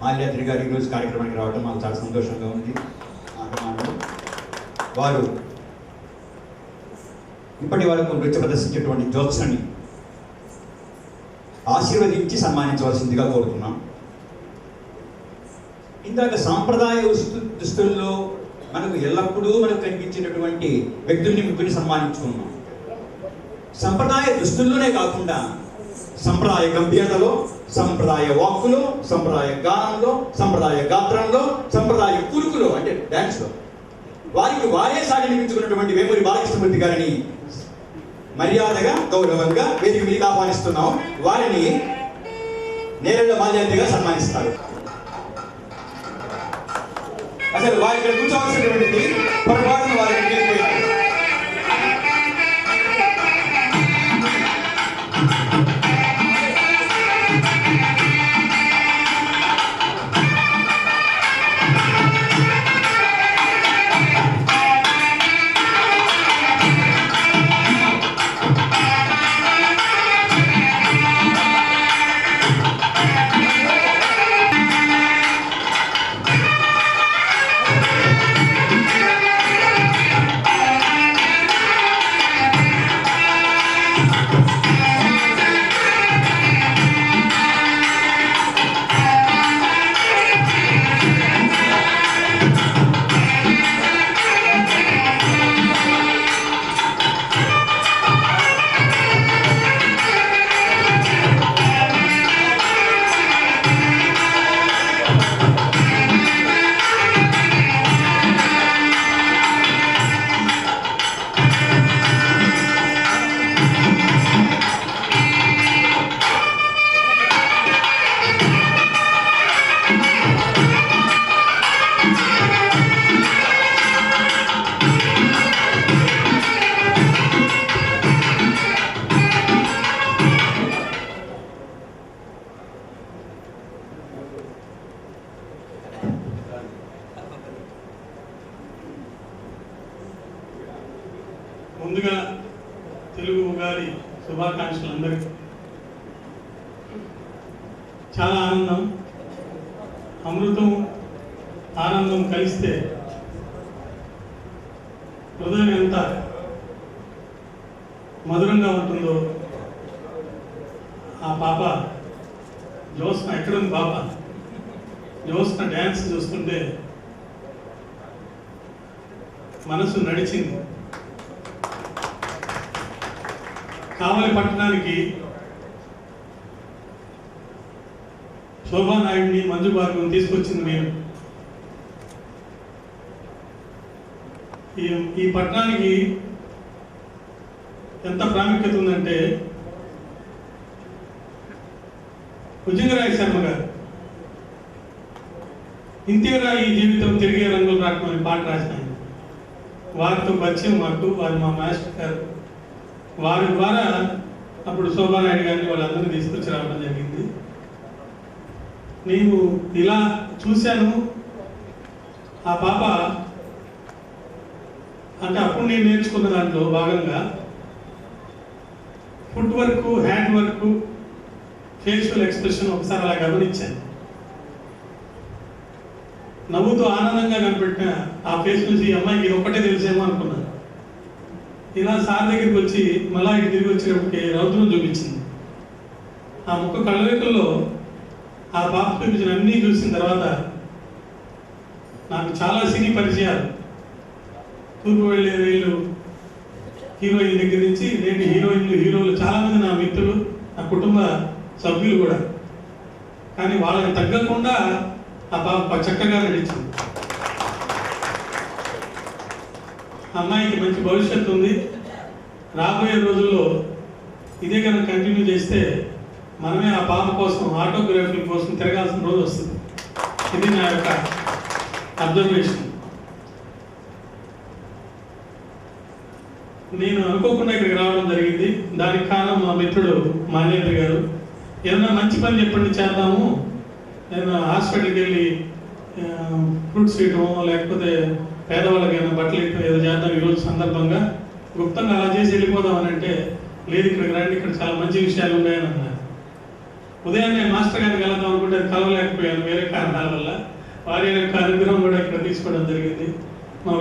మాల్యాద్రి గారు ఈరోజు కార్యక్రమానికి రావడం మాకు చాలా సంతోషంగా ఉంది. వారు ఇప్పటి వరకు నృత్య ప్రదర్శించేటువంటి జ్యోత్సని ఆశీర్వదించి సన్మానించవలసిందిగా కోరుతున్నాం. ఇందాక సాంప్రదాయ దుస్తుల్లో మనకు ఎల్లప్పుడూ మనకు కనిపించేటటువంటి వ్యక్తుల్ని ముగ్గురిని సన్మానించుకున్నాం. సంప్రదాయ దుస్తుల్లోనే కాకుండా సంప్రదాయ గంభీరతలో, సంప్రదాయ వాక్కులో, సంప్రదాయ గానంలో, సంప్రదాయ గాత్రంలో, సంప్రదాయ కురుకులో అంటే డ్యాన్స్లో వారికి వారే సాగినిపించుకున్నటువంటి వేమూరి బాలకృష్ణమూర్తి గారిని మర్యాదగా గౌరవంగా వేదిక మీదకి ఆహ్వానిస్తున్నాం. వారిని నేరెళ్ళ మాల్యాద్రిగా సన్మానిస్తారు. అసలు వారి ఇక్కడ కూర్చోవలసినటువంటిది పొరపాటున వారికి వెళ్ళిపోయారు. ముందుగా తెలుగు ఉగాది శుభాకాంక్షలు అందరికీ. చాలా ఆనందం, అమృతం ఆనందం కలిస్తే హృదయం ఎంత మధురంగా ఉంటుందో. ఆ పాప జ్యోత్స్న ఎక్కడుంది? పాప జ్యోత్స్న డ్యాన్స్ చూస్తుంటే మనసు నడిచింది. కావలి పట్టణానికి శోభానాయుడిని, మంజు భార్గవని తీసుకొచ్చింది నేను. ఈ పట్టణానికి ఎంత ప్రాముఖ్యత ఉందంటే, భుజంగరాయ శర్మ గారు ఇంతేరా ఈ జీవితం తిరిగే రంగులు రాకమని పాట రాసినాయి. వారితో పరిచయం మాకు, వారు మా మాస్టర్ గారు. వారి ద్వారా అప్పుడు శోభానాయుడు గారిని వాళ్ళందరినీ తీసుకొచ్చి రావడం జరిగింది. నేను ఇలా చూశాను. ఆ పాప అంటే అప్పుడు నేను నేర్చుకున్న దాంట్లో భాగంగా foot work, hand work, facial expression ఒకసారి అలా గమనించాను. నవ్వుతూ ఆనందంగా కనిపెట్టిన ఆ ఫేస్ నుంచి ఈ అమ్మాయికి ఇది ఒక్కటే తెలిసేమో అనుకున్నాను. ఇలా సార్ దగ్గరికి వచ్చి మళ్ళా ఇటు తిరిగి వచ్చేటప్పటికి రౌద్రం చూపించింది. ఆ ముఖ కళ్ళవేకుల్లో ఆ పాప చూపించిన అన్నీ చూసిన తర్వాత నాకు చాలా సినీ పరిచయాలు, తూర్పు వెళ్ళే రైలు హీరోయిన్ దగ్గర నుంచి నేటి హీరోయిన్లు, హీరోలు చాలామంది నా మిత్రులు, నా కుటుంబ సభ్యులు కూడా. కానీ వాళ్ళకి తగ్గకుండా ఆ పాప చక్కగా నడిచింది. అమ్మాయికి మంచి భవిష్యత్తు ఉంది. రాబోయే రోజుల్లో ఇదే కనుక కంటిన్యూ చేస్తే మనమే ఆ పాప కోసం ఆటోగ్రఫీ కోసం తిరగాల్సిన రోజు వస్తుంది. ఇది నా యొక్క అబ్జర్వేషన్. నేను అనుకోకుండా ఇక్కడికి రావడం జరిగింది. దానికి కారణం మా మిత్రుడు మానేంద్ర గారు. ఏదైనా మంచి పని చెప్పండి చేద్దాము, ఏదైనా హాస్పిటల్కి వెళ్ళి ఫ్రూట్స్ ఇవ్వటం, లేకపోతే పేదవాళ్ళకి ఏమైనా బట్టలు ఇవ్వటం, ఏదో చేద్దాం ఈరోజు సందర్భంగా గుప్తంగా అలా చేసి వెళ్ళిపోదామని అంటే, లేదు ఇక్కడికి రండి, ఇక్కడ చాలా మంచి విషయాలు ఉన్నాయని అన్నారు. ఉదయాన్నే మాస్టర్ గారిని కలుద్దాం అనుకుంటే అది కలవలేకపోయాను వేరే కారణాల వల్ల. వారి యొక్క అనుగ్రహం కూడా ఇక్కడ తీసుకోవడం జరిగింది. మా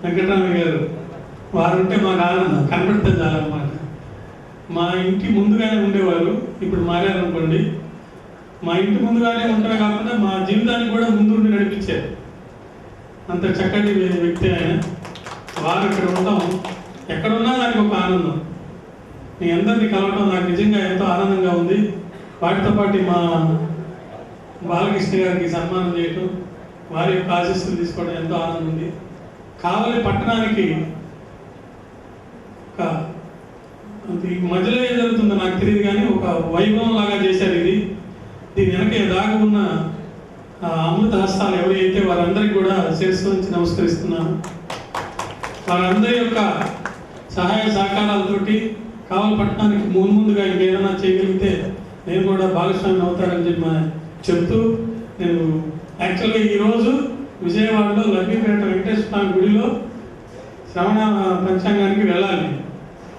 వెంకటరామయ్య గారు వారు ఉంటే మాకు ఆనందం, కనబడితే చాలన్నమాట. మా ఇంటి ముందుగానే ఉండేవారు, ఇప్పుడు మారారనుకోండి. మా ఇంటి ముందుగానే ఉండడం కాకుండా మా జీవితాన్ని కూడా ముందుండి నడిపించారు. అంత చక్కటి వ్యక్తి ఆయన. వారు ఇక్కడ ఉండటం, ఎక్కడున్నా దానికి ఒక ఆనందం. మీ అందరినీ కలవటం నాకు నిజంగా ఎంతో ఆనందంగా ఉంది. వాటితో పాటు మా బాలకృష్ణ గారికి సన్మానం చేయటం, వారి యొక్క ఆశీస్సులు తీసుకోవడం ఎంతో ఆనందం ఉంది. కావలి పట్టణానికి ఈ మధ్యలో ఏం జరుగుతుందో నాకు తెలియదు, కానీ ఒక వైభవం లాగా చేశారు ఇది. దీని వెనక దాగి ఉన్న అమృత హస్తాలు ఎవరైతే వారందరికీ కూడా శిరస్సు నుంచి నమస్కరిస్తున్నాను. వారందరి యొక్క సహాయ సహకారాలతోటి కావలి పట్టణానికి ముందుగా ఇంకేదైనా చేయగలిగితే నేను కూడా భాగస్వామి అవుతానని చెప్తూ, నేను యాక్చువల్గా ఈరోజు విజయవాడలో లక్ష్మీపేట వెంకటేశ్వర స్వామి గుడిలో శ్రవణ పంచాంగానికి వెళ్ళాలి.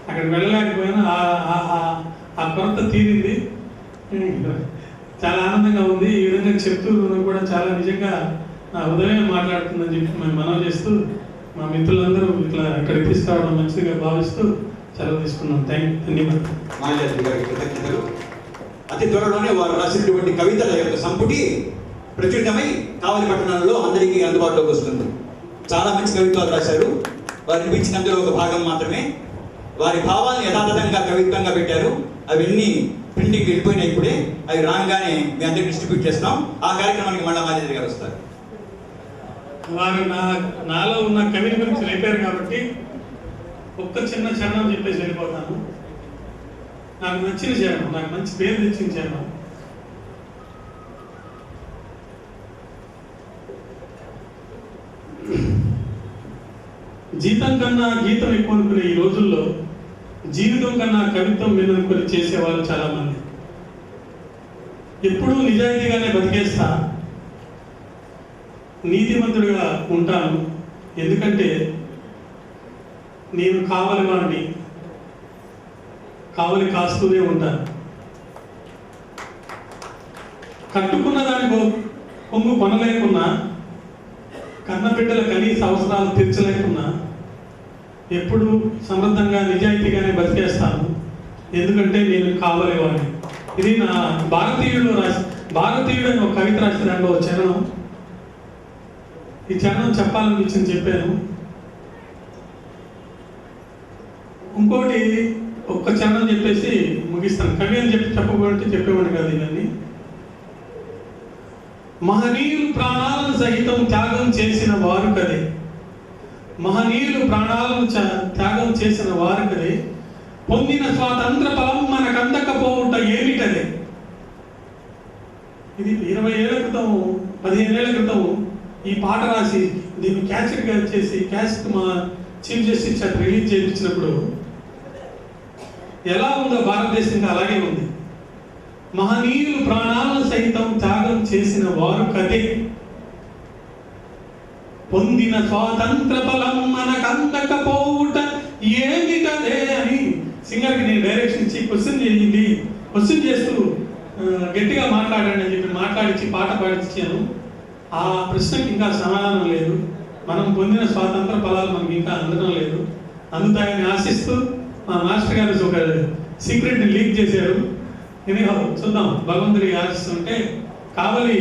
అక్కడికి వెళ్ళలేకపోయినా ఆ కొరత తీరింది. చాలా ఆనందంగా ఉంది. ఈ విధంగా చెప్తూ కూడా చాలా నిజంగా నా హృదయం మాట్లాడుతుందని చెప్పి మేము మనవి చేస్తూ, మా మిత్రులందరూ ఇట్లా ఇక్కడికి తీసుకురావడం మంచిగా భావిస్తూ సెలవు తీసుకున్నాం. ధన్యవాదాలు. మాల్యాద్రి గారికి కృతజ్ఞతలు. అతి త్వరలోనే వారు రాసినటువంటి కవితల యొక్క సంపుటి ప్రచురితమై కావలి పట్టణంలో అందరికీ అందుబాటులోకి వస్తుంది. చాలా మంచి కవిత్వాలు రాశారు. వారు వినిపించినందులో ఒక భాగం మాత్రమే. వారి భావాలను యథాతథంగా కవిత్వంగా పెట్టారు. అవన్నీ ప్రింటింగ్ వెళ్ళిపోయినాయి. ఇప్పుడే అవి రాగానే మీ అందరికి డిస్ట్రిబ్యూట్ చేస్తాం. ఆ కార్యక్రమానికి మళ్ళా మాల్యాద్రి గారు వస్తారు. వారు నాలో ఉన్న కవిని గురించి లేపారు కాబట్టి ఒక్క చిన్న చరణం చెప్పేసి వెళ్ళిపోతాను. నాకు నచ్చిన చరణం, నాకు మంచి పేరు తెచ్చిన చరణం. జీతం కన్నా గీతం ఎక్కువ అనుకునే ఈ రోజుల్లో జీవితం కన్నా కవిత్వం మీద అనుకుని చేసేవాళ్ళు చాలా మంది. ఎప్పుడూ నిజాయితీగానే బతికేస్తా, నీతిమంతుడిగా ఉంటాను. ఎందుకంటే నేను కావలి వాడిని, కావలి కాస్తూనే ఉంటాను. కట్టుకున్న దానికి కొమ్ము కొనలేకున్నా, కన్న బిడ్డల కనీస అవసరాలు తీర్చలేకున్నా ఎప్పుడు సమృద్ధంగా నిజాయితీగానే బతికేస్తాను. ఎందుకంటే నేను కావలి వాడిని. ఇది నా భారతీయుడు అని ఒక కవిత రాసిన దాంట్లో చరణం. ఈ చరణం చెప్పాలనిపించింది చెప్పాను. ఇంకోటి ఒక్క చరణం చెప్పేసి ముగిస్తాను. కవి అని చెప్పబోతే చెప్పేవాడు కాదు ఇవన్నీ. మహనీయులు ప్రాణాలను సహితం త్యాగం చేసిన వారు కదే, మహనీయులు ప్రాణాలను త్యాగం చేసిన వారు కదే, పొందిన స్వాతంత్ర ఫలం మనకందకపోవుట ఏమిటదే. ఇది 20 ఏళ్ల క్రితం 15 ఏళ్ల క్రితం ఈ పాట రాసి దీన్ని క్యాసెట్గా చేసి క్యాసెట్ మా చీఫ్ జస్టిస్ చేత రిలీజ్ చేయించినప్పుడు ఎలా ఉందో భారతదేశంగా అలాగే ఉంది. మహనీయులు ప్రాణాలను సైతం త్యాగం చేసిన వారు కదే, పొందిన స్వాతంత్ర ఫలం మనకందకపోవుట ఏమిటదే అని సింగర్కి నేను డైరెక్షన్ ఇచ్చి క్వశ్చన్ చేస్తూ గట్టిగా మాట్లాడండి అని చెప్పి మాట్లాడించి పాట పాడించాను. ఆ ప్రశ్నకి ఇంకా సమాధానం లేదు. మనం పొందిన స్వాతంత్ర ఫలాలు మనకి ఇంకా అందడం లేదు. అందుతాయని ఆశిస్తూ మా మాస్టర్ గారు ఒక సీక్రెట్ని లీక్ చేశారు. చూద్దాం, భగవంతుడి ఆశిస్తుంటే కావలి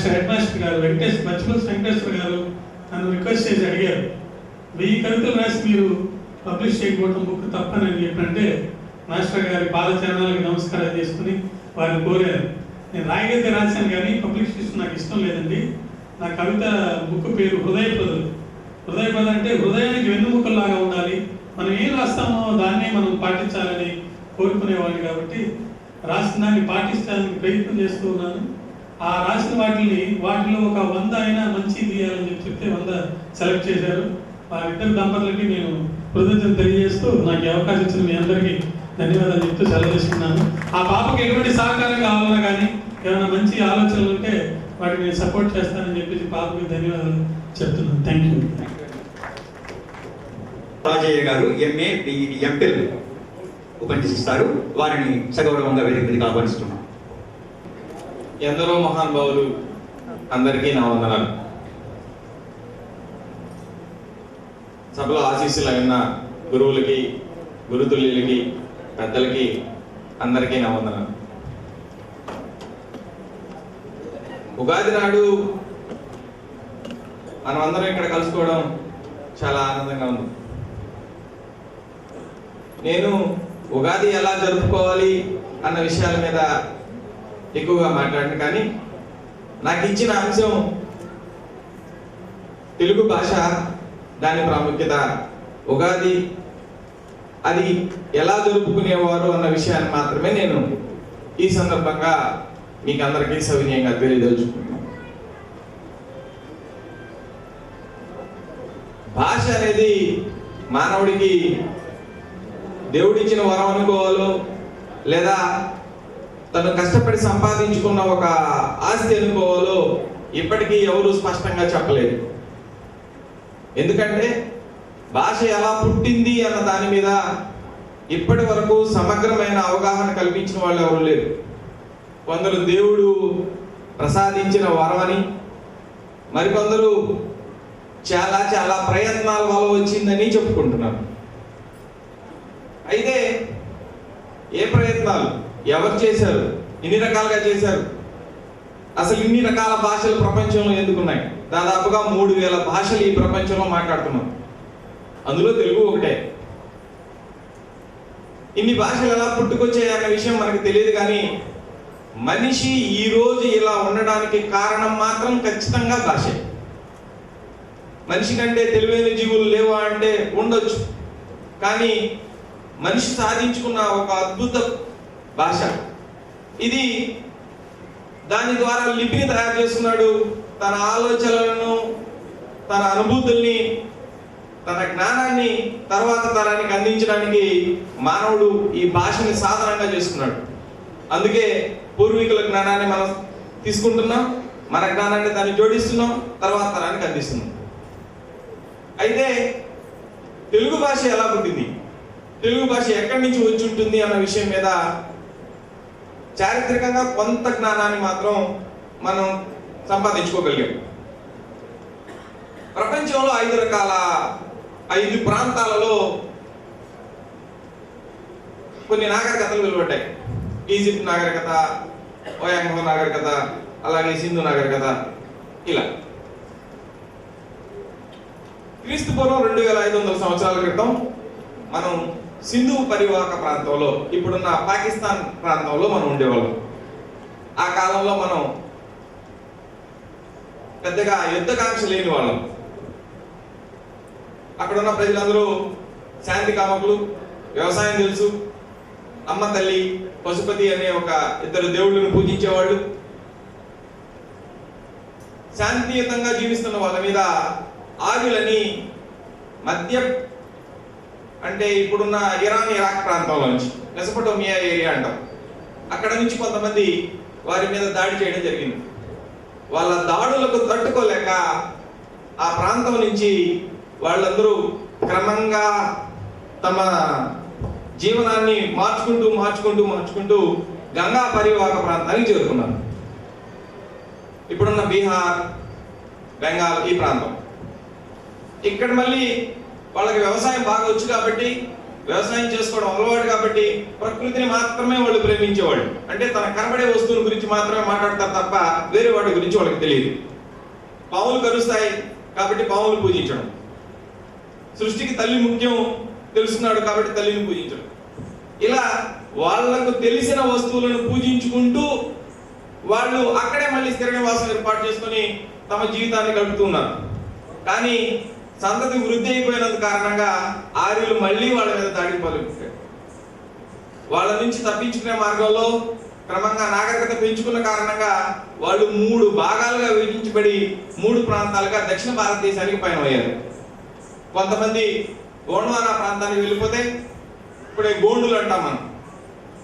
హెడ్ మాస్టర్ గారు వెంకటేశ్వర గారు నన్ను రిక్వెస్ట్ చేసి అడిగారు, 1000 కవితలు రాసి మీరు పబ్లిష్ చేయకపోవడం బుక్ తప్పని చెప్పంటే మాస్టర్ గారి పాదచరణాలకు నమస్కారం చేసుకుని వారిని కోరారు. నేను రాయగైతే రాశాను కానీ పబ్లిష్ చేసిన నాకు ఇష్టం లేదండి. నా కవిత బుక్ పేరు హృదయపదులు. హృదయపద అంటే హృదయానికి వెన్నుముకల్లాగా ఉండాలి, మనం ఏం రాస్తామో దాన్నే మనం పాటించాలని కోరుకునేవాడిని. కాబట్టి రాసిన దాన్ని పాటించడానికి ప్రయత్నం చేస్తూ ఉన్నాను. ఆ రాసిన వాటిలో ఒక 100 అయినా మంచి తీయాలని చెప్తే 100 సెలెక్ట్ చేశారు. వారిద్దరు దంపతులకి నేను కృతజ్ఞతలు తెలియజేస్తూ నాకు అవకాశం ఇచ్చిన మీ అందరికీ ధన్యవాదాలు చెప్తూ సెలవు చేసుకున్నాను. ఆ పాపకి ఎటువంటి సహకారం కావాలన్నా కానీ ఏమైనా మంచి ఆలోచనలు ఉంటే వాటిని నేను సపోర్ట్ చేస్తానని చెప్పేసి పాపకి ధన్యవాదాలు చెప్తున్నాను. Thank you. రాజయ్య గారు MA BEd MPhil ఉపన్యసిస్తారు. వారిని సగౌరవంగా వేదిక మీదకి ఆహ్వానిస్తున్నాం. ఎందరో మహానుభావులు అందరికీ నా వందనాలు. సభలో ఆశీస్సులు అయిన గురువులకి, గురుతుల్యులకి, పెద్దలకి అందరికీ నా వందనాలు. ఉగాది నాడు మనం అందరం ఇక్కడ కలుసుకోవడం చాలా ఆనందంగా ఉంది. నేను ఉగాది ఎలా జరుపుకోవాలి అన్న విషయాల మీద ఎక్కువగా మాట్లాడను, కానీ నాకు ఇచ్చిన అంశం తెలుగు భాష, దాని ప్రాముఖ్యత, ఉగాది అది ఎలా జరుపుకునేవారు అన్న విషయాన్ని మాత్రమే నేను ఈ సందర్భంగా మీకు అందరికీ సవినయంగా తెలియదలుచుకుంటున్నాను. భాష అనేది మానవుడికి దేవుడిచ్చిన వరం అనుకోవాలో లేదా తను కష్టపడి సంపాదించుకున్న ఒక ఆస్తి అనుకోవాలో ఇప్పటికీ ఎవరు స్పష్టంగా చెప్పలేదు. ఎందుకంటే భాష ఎలా పుట్టింది అన్న దాని మీద ఇప్పటి వరకు సమగ్రమైన అవగాహన కల్పించిన వాళ్ళు ఎవరు లేరు. కొందరు దేవుడు ప్రసాదించిన వరమని, మరికొందరు చాలా చాలా ప్రయత్నాల వల్ల వచ్చిందని చెప్పుకుంటున్నారు. అయితే ఏ ప్రయత్నాలు ఎవరు చేశారు, ఎన్ని రకాలుగా చేశారు, అసలు ఇన్ని రకాల భాషలు ప్రపంచంలో ఎందుకున్నాయి? దాదాపుగా 3000 భాషలు ఈ ప్రపంచంలో మాట్లాడుతున్నాం, అందులో తెలుగు ఒకటే. ఇన్ని భాషలు ఎలా పుట్టుకొచ్చాయి అన్న విషయం మనకు తెలియదు, కానీ మనిషి ఈ రోజు ఇలా ఉండడానికి కారణం మాత్రం ఖచ్చితంగా భాషే. మనిషి కంటే తెలివైన జీవులు లేవా అంటే ఉండొచ్చు, కానీ మనిషి సాధించుకున్న ఒక అద్భుత భాష ఇది. దాని ద్వారా లిపిని తయారు చేస్తున్నాడు. తన ఆలోచనలను, తన అనుభూతుల్ని, తన జ్ఞానాన్ని తర్వాత తరానికి అందించడానికి మానవుడు ఈ భాషని సాధనంగా చేసుకున్నాడు. అందుకే పూర్వీకుల జ్ఞానాన్ని మనం తీసుకుంటున్నాం, మన జ్ఞానాన్ని దాన్ని జోడిస్తున్నాం, తర్వాత తరానికి అందిస్తున్నాం. అయితే తెలుగు భాష ఎలా పుట్టింది, తెలుగు భాష ఎక్కడి నుంచి వచ్చి ఉంటుంది అన్న విషయం మీద చారిత్రకంగా కొంత జ్ఞానాన్ని మాత్రం మనం సంపాదించుకోగలిగాం. ప్రపంచంలో 5 ప్రాంతాలలో కొన్ని నాగరికతలు వెలువడ్డాయి. ఈజిప్ట్ నాగరికత, ఓయాంగ్హో నాగరికత, అలాగే సింధు నాగరికత. ఇలా క్రీస్తు పూర్వం 2500 సంవత్సరాల క్రితం మనం సింధు పరివాహక ప్రాంతంలో, ఇప్పుడున్న పాకిస్తాన్ ప్రాంతంలో మనం ఉండేవాళ్ళం. ఆ కాలంలో మనం పెద్దగా యుద్ధకాంక్ష లేని వాళ్ళం. అక్కడున్న ప్రజలందరూ శాంతి కామకులు, వ్యవసాయం తెలుసు, అమ్మ తల్లి పశుపతి అనే ఒక ఇద్దరు దేవుళ్ళను పూజించేవాళ్ళు. శాంతియుతంగా జీవిస్తున్న వాళ్ళ మీద ఆర్యులని మధ్య అంటే ఇప్పుడున్న ఇరాన్ ఇరాక్ ప్రాంతంలో నుంచి మెసొపొటేమియా ఏరియా అంటాం, అక్కడ నుంచి కొంతమంది వారి మీద దాడి చేయడం జరిగింది. వాళ్ళ దాడులకు తట్టుకోలేక ఆ ప్రాంతం నుంచి వాళ్ళందరూ క్రమంగా తమ జీవనాన్ని మార్చుకుంటూ గంగా పరివాహక ప్రాంతానికి చేరుకున్నారు. ఇప్పుడున్న బీహార్, బెంగాల్ ఈ ప్రాంతం. ఇక్కడ మళ్ళీ వాళ్ళకి వ్యవసాయం బాగా వచ్చు కాబట్టి, వ్యవసాయం చేసుకోవడం అలవాటు కాబట్టి ప్రకృతిని మాత్రమే వాళ్ళు ప్రేమించేవాళ్ళు. అంటే తన కనబడే వస్తువుల గురించి మాత్రమే మాట్లాడతారు తప్ప వేరే వాటి గురించి వాళ్ళకి తెలియదు. పాములు కరుస్తాయి కాబట్టి పాములు పూజించడం, సృష్టికి తల్లి ముఖ్యం తెలుసుకున్నాడు కాబట్టి తల్లిని పూజించడం, ఇలా వాళ్లకు తెలిసిన వస్తువులను పూజించుకుంటూ వాళ్ళు అక్కడే మళ్ళీ స్థిర నివాసం ఏర్పాటు చేసుకొని తమ జీవితాన్ని గడుపుతున్నారు. కానీ సంతతి వృద్ధి అయిపోయినంత కారణంగా ఆర్యులు మళ్ళీ వాళ్ళ మీద దాడికి మొదలుపెట్టారు. వాళ్ళ నుంచి తప్పించుకునే మార్గంలో క్రమంగా నాగరికత పెంచుకున్న కారణంగా వాళ్ళు 3 భాగాలుగా విభజించబడి 3 ప్రాంతాలుగా దక్షిణ భారతదేశానికి పయనమయ్యారు. కొంతమంది గోండ్వానా ప్రాంతానికి వెళ్ళిపోతే ఇప్పుడే గోండులు అంటాం మనం.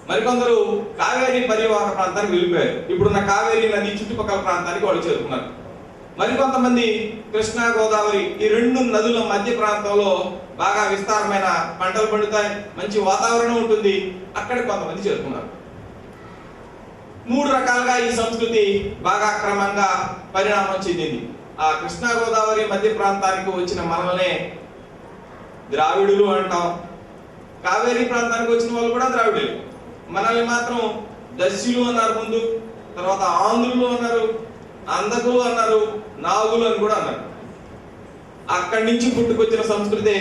మరికొందరు కావేరీ పరివాహక ప్రాంతానికి వెళ్ళిపోయారు. ఇప్పుడున్న కావేరీ నది చుట్టుపక్కల ప్రాంతానికి వాళ్ళు చేరుకున్నారు. మరికొంతమంది కృష్ణా, గోదావరి ఈ 2 నదుల మధ్య ప్రాంతంలో బాగా విస్తారమైన పంటలు పండుతాయి, మంచి వాతావరణం ఉంటుంది, అక్కడ కొంతమంది చేరుకున్నారు. 3 రకాలుగా ఈ సంస్కృతి బాగా క్రమంగా పరిణామం చెందింది. ఆ కృష్ణా గోదావరి మధ్య ప్రాంతానికి వచ్చిన మనల్నే ద్రావిడులు అంటాం. కావేరీ ప్రాంతానికి వచ్చిన వాళ్ళు కూడా ద్రావిడులు. మనల్ని మాత్రం దస్యులు అన్నారు ముందు, తర్వాత ఆంధ్రులు అన్నారు, అందకులు అన్నారు, నాగులు అని కూడా అన్నారు. అక్కడి నుంచి పుట్టుకొచ్చిన సంస్కృతే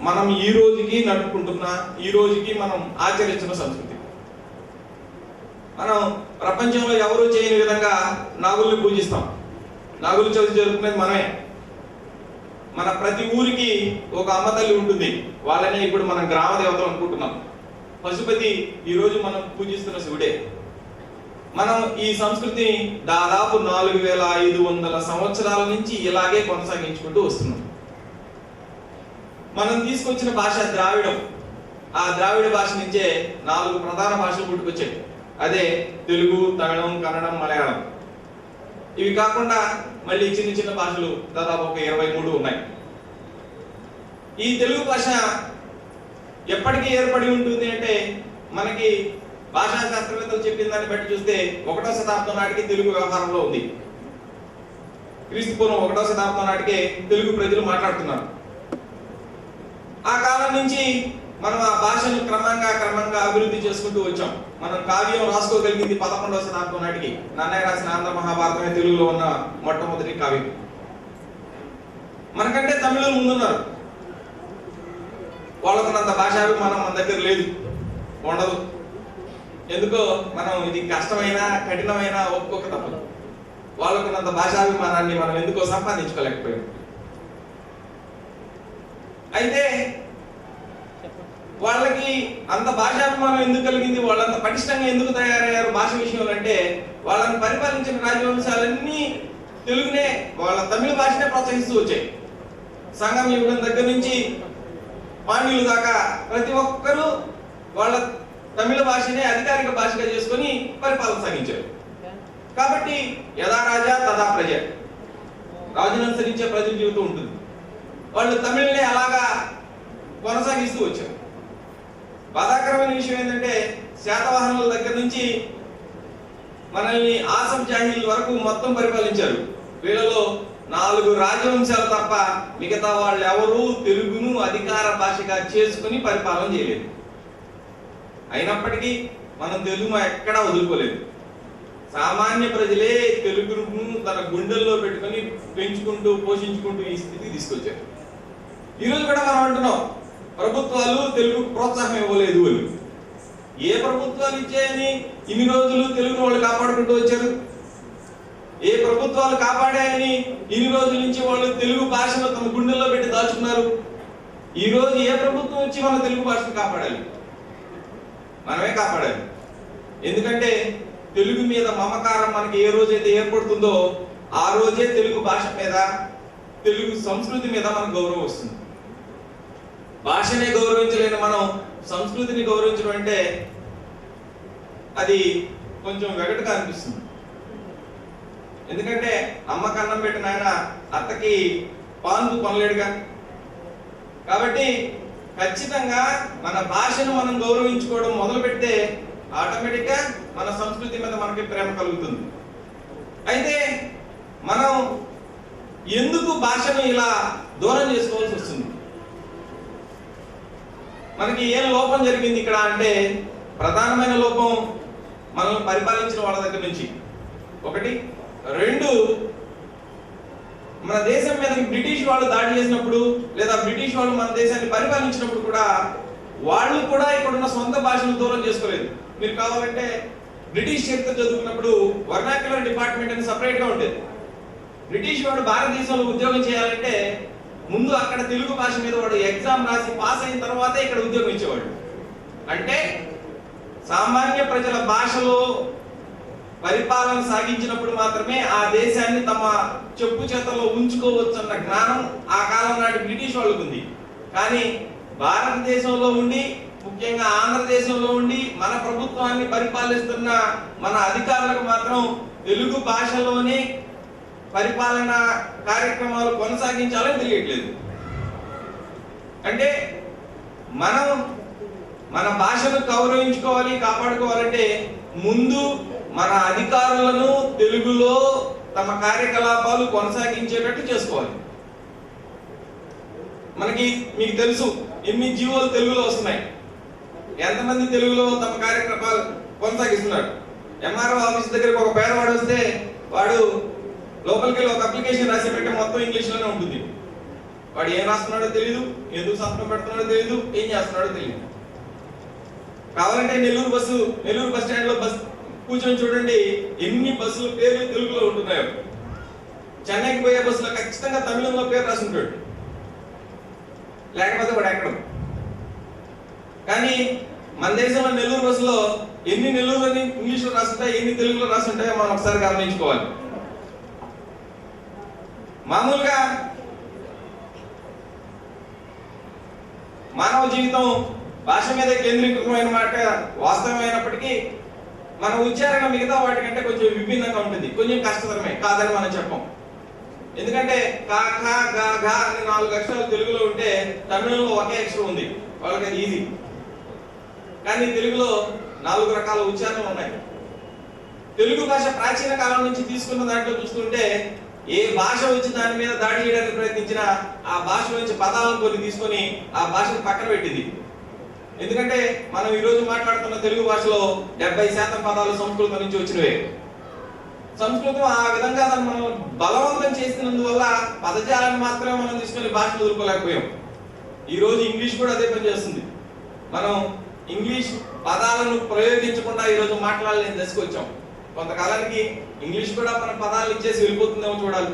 మనం ఈ రోజుకి నడుపుకుంటున్న, ఈ రోజుకి మనం ఆచరిస్తున్న సంస్కృతి. మనం ప్రపంచంలో ఎవరు చేయని విధంగా నాగుల్ని పూజిస్తాం. నాగుల చవితి జరుపుకునేది మనమే. మన ప్రతి ఊరికి ఒక అమ్మ తల్లి ఉంటుంది, వాళ్ళనే ఇప్పుడు మనం గ్రామ దేవతలు అనుకుంటున్నాం. పశుపతి ఈరోజు మనం పూజిస్తున్న శివుడే. మనం ఈ సంస్కృతిని దాదాపు 4500 సంవత్సరాల నుంచి ఇలాగే కొనసాగించుకుంటూ వస్తున్నాం. మనం తీసుకొచ్చిన భాష ద్రావిడం. ఆ ద్రావిడ భాష నుంచే 4 ప్రధాన భాషలు పుట్టుకొచ్చాయి. అదే తెలుగు, తమిళం, కన్నడం, మలయాళం. ఇవి కాకుండా మళ్ళీ చిన్న చిన్న భాషలు దాదాపు ఒక 23 ఉన్నాయి. ఈ తెలుగు భాష ఎప్పటికీ ఏర్పడి ఉంటుంది అంటే మనకి భాషా శాస్త్రవేత్తలు చెప్పిన దాన్ని బట్టి చూస్తే 1వ శతాబ్దం నాటికి తెలుగు వ్యవహారంలో ఉంది. క్రీస్తుపూర్వం 1వ శతాబ్దం నాటికే తెలుగు ప్రజలు మాట్లాడుతున్నారు. ఆ కాలం నుంచి మనం ఆ భాషను క్రమంగా అభివృద్ధి చేసుకుంటూ వచ్చాం. మనం కావ్యం రాసుకోగలిగింది 11వ శతాబ్దం నాటికి. నన్నయ్య రాసిన ఆంధ్ర మహాభారతమే తెలుగులో ఉన్న మొట్టమొదటి కావ్యం. మనకంటే తమిళులు ముందున్నారు. వాళ్ళకున్నంత భాషాభిమానం మన దగ్గర లేదు, ఉండదు. ఎందుకో మనం ఇది కష్టమైన కఠినమైన ఒక్కొక్క తప్పదు. వాళ్ళకున్నంత భాషాభిమానాన్ని మనం ఎందుకో సంపాదించుకోలేకపోయాం. అయితే వాళ్ళకి అంత భాషాభిమానం ఎందుకు కలిగింది, వాళ్ళంత పటిష్టంగా ఎందుకు తయారయ్యారు భాష విషయంలో అంటే, వాళ్ళని పరిపాలించిన రాజవంశాలన్నీ తెలుగునే, వాళ్ళ తమిళ భాషనే ప్రోత్సహిస్తూ వచ్చాయి. సంగం యుగం దగ్గర నుంచి పాండ్యుల దాకా ప్రతి ఒక్కరూ వాళ్ళ తమిళ భాషనే అధికారిక భాషగా చేసుకొని పరిపాలన సాగించారు. కాబట్టి యథా రాజా తదా ప్రజ, రాజును అనుసరించే ప్రజల జీవితం ఉంటుంది. వాళ్ళు తమిళనే అలాగా కొనసాగిస్తూ వచ్చారు. బాధాకరమైన విషయం ఏంటంటే శాతవాహనుల దగ్గర నుంచి మనల్ని ఆసం జాహీల్ వరకు మొత్తం పరిపాలించారు. వీళ్ళలో 4 రాజవంశాలు తప్ప మిగతా వాళ్ళు ఎవరూ తెలుగును అధికార భాషగా చేసుకుని పరిపాలన చేయలేదు. అయినప్పటికీ మనం తెలుగు ఎక్కడా వదులుకోలేదు. సామాన్య ప్రజలే తెలుగును తన గుండెల్లో పెట్టుకొని పెంచుకుంటూ పోషించుకుంటూ ఈ స్థితికి తీసుకొచ్చారు. ఈరోజు కూడా మనం అంటున్నాం ప్రభుత్వాలు తెలుగుకు ప్రోత్సాహం ఇవ్వలేదు అని. ఏ ప్రభుత్వాలు ఇచ్చాయని ఇన్ని రోజులు తెలుగును వాళ్ళు కాపాడుకుంటూ వచ్చారు? ఏ ప్రభుత్వాలు కాపాడాయని ఇన్ని రోజుల నుంచి వాళ్ళు తెలుగు భాషను తమ గుండెల్లో పెట్టి దాచుకున్నారు? ఈ రోజు ఏ ప్రభుత్వం వచ్చి మన తెలుగు భాషను కాపాడాలి? మనమే కాపాడాలి. ఎందుకంటే తెలుగు మీద మమకారం మనకి ఏ రోజైతే ఏర్పడుతుందో ఆ రోజే తెలుగు భాష మీద, తెలుగు సంస్కృతి మీద మనకు గౌరవం వస్తుంది. భాషనే గౌరవించలేని మనం సంస్కృతిని గౌరవించడం అంటే అది కొంచెం వెగటుగా అనిపిస్తుంది. ఎందుకంటే అమ్మకి అన్నం పెట్టిన ఆయన అత్తకి పాలు కొనలేడుగా. కాబట్టి ఖచ్చితంగా మన భాషను మనం గౌరవించుకోవడం మొదలు పెడితే ఆటోమేటిక్గా మన సంస్కృతి మీద మనకి ప్రేమ కలుగుతుంది. అయితే మనం ఎందుకు భాషను ఇలా దూరం చేసుకోవాల్సి వస్తుంది? మనకి ఏం లోపం జరిగింది ఇక్కడ అంటే, ప్రధానమైన లోపం మనల్ని పరిపాలించిన వాళ్ళ దగ్గర నుంచి ఒకటి. రెండు, మన దేశం మీదకి బ్రిటిష్ వాళ్ళు దాడి చేసినప్పుడు లేదా బ్రిటిష్ వాళ్ళు మన దేశాన్ని పరిపాలించినప్పుడు కూడా వాళ్ళు కూడా ఇక్కడున్న సొంత భాషను దూరం చేసుకోలేదు. మీరు కావాలంటే బ్రిటిష్ చరిత్ర చదువుకున్నప్పుడు వర్నాక్యులర్ డిపార్ట్మెంట్ అని సపరేట్ గా ఉండేది. బ్రిటిష్ వాడు భారతదేశంలో ఉద్యోగం చేయాలంటే ముందు అక్కడ తెలుగు భాష మీద వాడు ఎగ్జామ్ రాసి పాస్ అయిన తర్వాతే ఇక్కడ ఉద్యోగం ఇచ్చేవాడు. అంటే సామాన్య ప్రజల భాషలో పరిపాలన సాగించినప్పుడు మాత్రమే ఆ దేశాన్ని తమ చెప్పు చేతల్లో ఉంచుకోవచ్చన్న జ్ఞానం ఆ కాలం నాటి బ్రిటిష్ వాళ్ళకు ఉంది. కానీ భారతదేశంలో ఉండి, ముఖ్యంగా ఆంధ్రదేశంలో ఉండి మన ప్రభుత్వాన్ని పరిపాలిస్తున్న మన అధికారులకు మాత్రం తెలుగు భాషలోనే పరిపాలన కార్యక్రమాలు కొనసాగించాలని తెలియట్లేదు. అంటే మనం మన భాషను గౌరవించుకోవాలి, కాపాడుకోవాలంటే ముందు మన అధికారులను తెలుగులో తమ కార్యకలాపాలు కొనసాగించేటట్టు చేసుకోవాలి. మీకు తెలుసు ఎన్ని జీవోలు తెలుగులో వస్తున్నాయి, ఎంతమంది తెలుగులో తమ కార్యక్రమాలు కొనసాగిస్తున్నారు. ఎంఆర్ఓ ఆఫీస్ దగ్గరికి ఒక పేదవాడు వస్తే వాడు లోపలికి వెళ్ళి ఒక అప్లికేషన్ రాసి పెట్టే మొత్తం ఇంగ్లీష్లోనే ఉంటుంది. వాడు ఏం రాస్తున్నాడో తెలియదు, ఎందుకు సంతకం పెడుతున్నాడో తెలియదు, ఏం చేస్తున్నాడో తెలియదు. కావాలంటే నెల్లూరు బస్ స్టాండ్ లో బస్ కూర్చొని చూడండి, ఎన్ని బస్సుల పేర్లు తెలుగులో ఉంటున్నాయో. చెన్నైకి పోయే బస్సులో ఖచ్చితంగా తమిళంలో పేరు రాసి ఉంటాడు, లేకపోతే వాడు ఎక్కడం. కానీ మన దేశంలో నెల్లూరు బస్సులో ఎన్ని నెల్లూరు అని ఇంగ్లీష్లో రాస్తుంటాయి, ఎన్ని తెలుగులో రాస్తుంటాయో మనం ఒకసారి గమనించుకోవాలి. మామూలుగా మానవ జీవితం భాష మీద కేంద్రీకృతమైన మాట వాస్తవమైనప్పటికీ మన ఉచ్చారణ మిగతా వాటికంటే కొంచెం విభిన్నంగా ఉంటుంది, కొంచెం కష్టతరమే కాదని మనం చెప్పం. ఎందుకంటే కా ఖా గా ఘా అనే 4 అక్షరాలు తెలుగులో ఉంటే తమిళంలో ఒకే అక్షరం ఉంది, వాళ్ళకి అది ఈజీ. కానీ తెలుగులో 4 రకాల ఉచ్చారణలు ఉన్నాయి. తెలుగు భాష ప్రాచీన కాలం నుంచి తీసుకున్న దాంట్లో చూస్తుంటే ఏ భాష వచ్చి దాని మీద దాడి చేయడానికి ప్రయత్నించినా ఆ భాష నుంచి పదాలను కొన్ని తీసుకొని ఆ భాషను పక్కన పెట్టింది. ఎందుకంటే మనం ఈ రోజు మాట్లాడుతున్న తెలుగు భాషలో 70% పదాలు సంస్కృతం నుంచి వచ్చినవే. సంస్కృతం ఆ విధంగా మనం బలవంతం చేసినందువల్ల పదజాలను మాత్రమే మనం తీసుకొని భాషను ఎదుర్కోలేకపోయాం. ఈ రోజు ఇంగ్లీష్ కూడా అదే పని చేస్తుంది. మనం ఇంగ్లీష్ పదాలను ప్రయోగించకుండా ఈ రోజు మాట్లాడలేని దశకు వచ్చాం. కొంతకాలానికి ఇంగ్లీష్ కూడా మన పదాలు ఇచ్చేసి వెళ్ళిపోతుందేమో చూడాలి.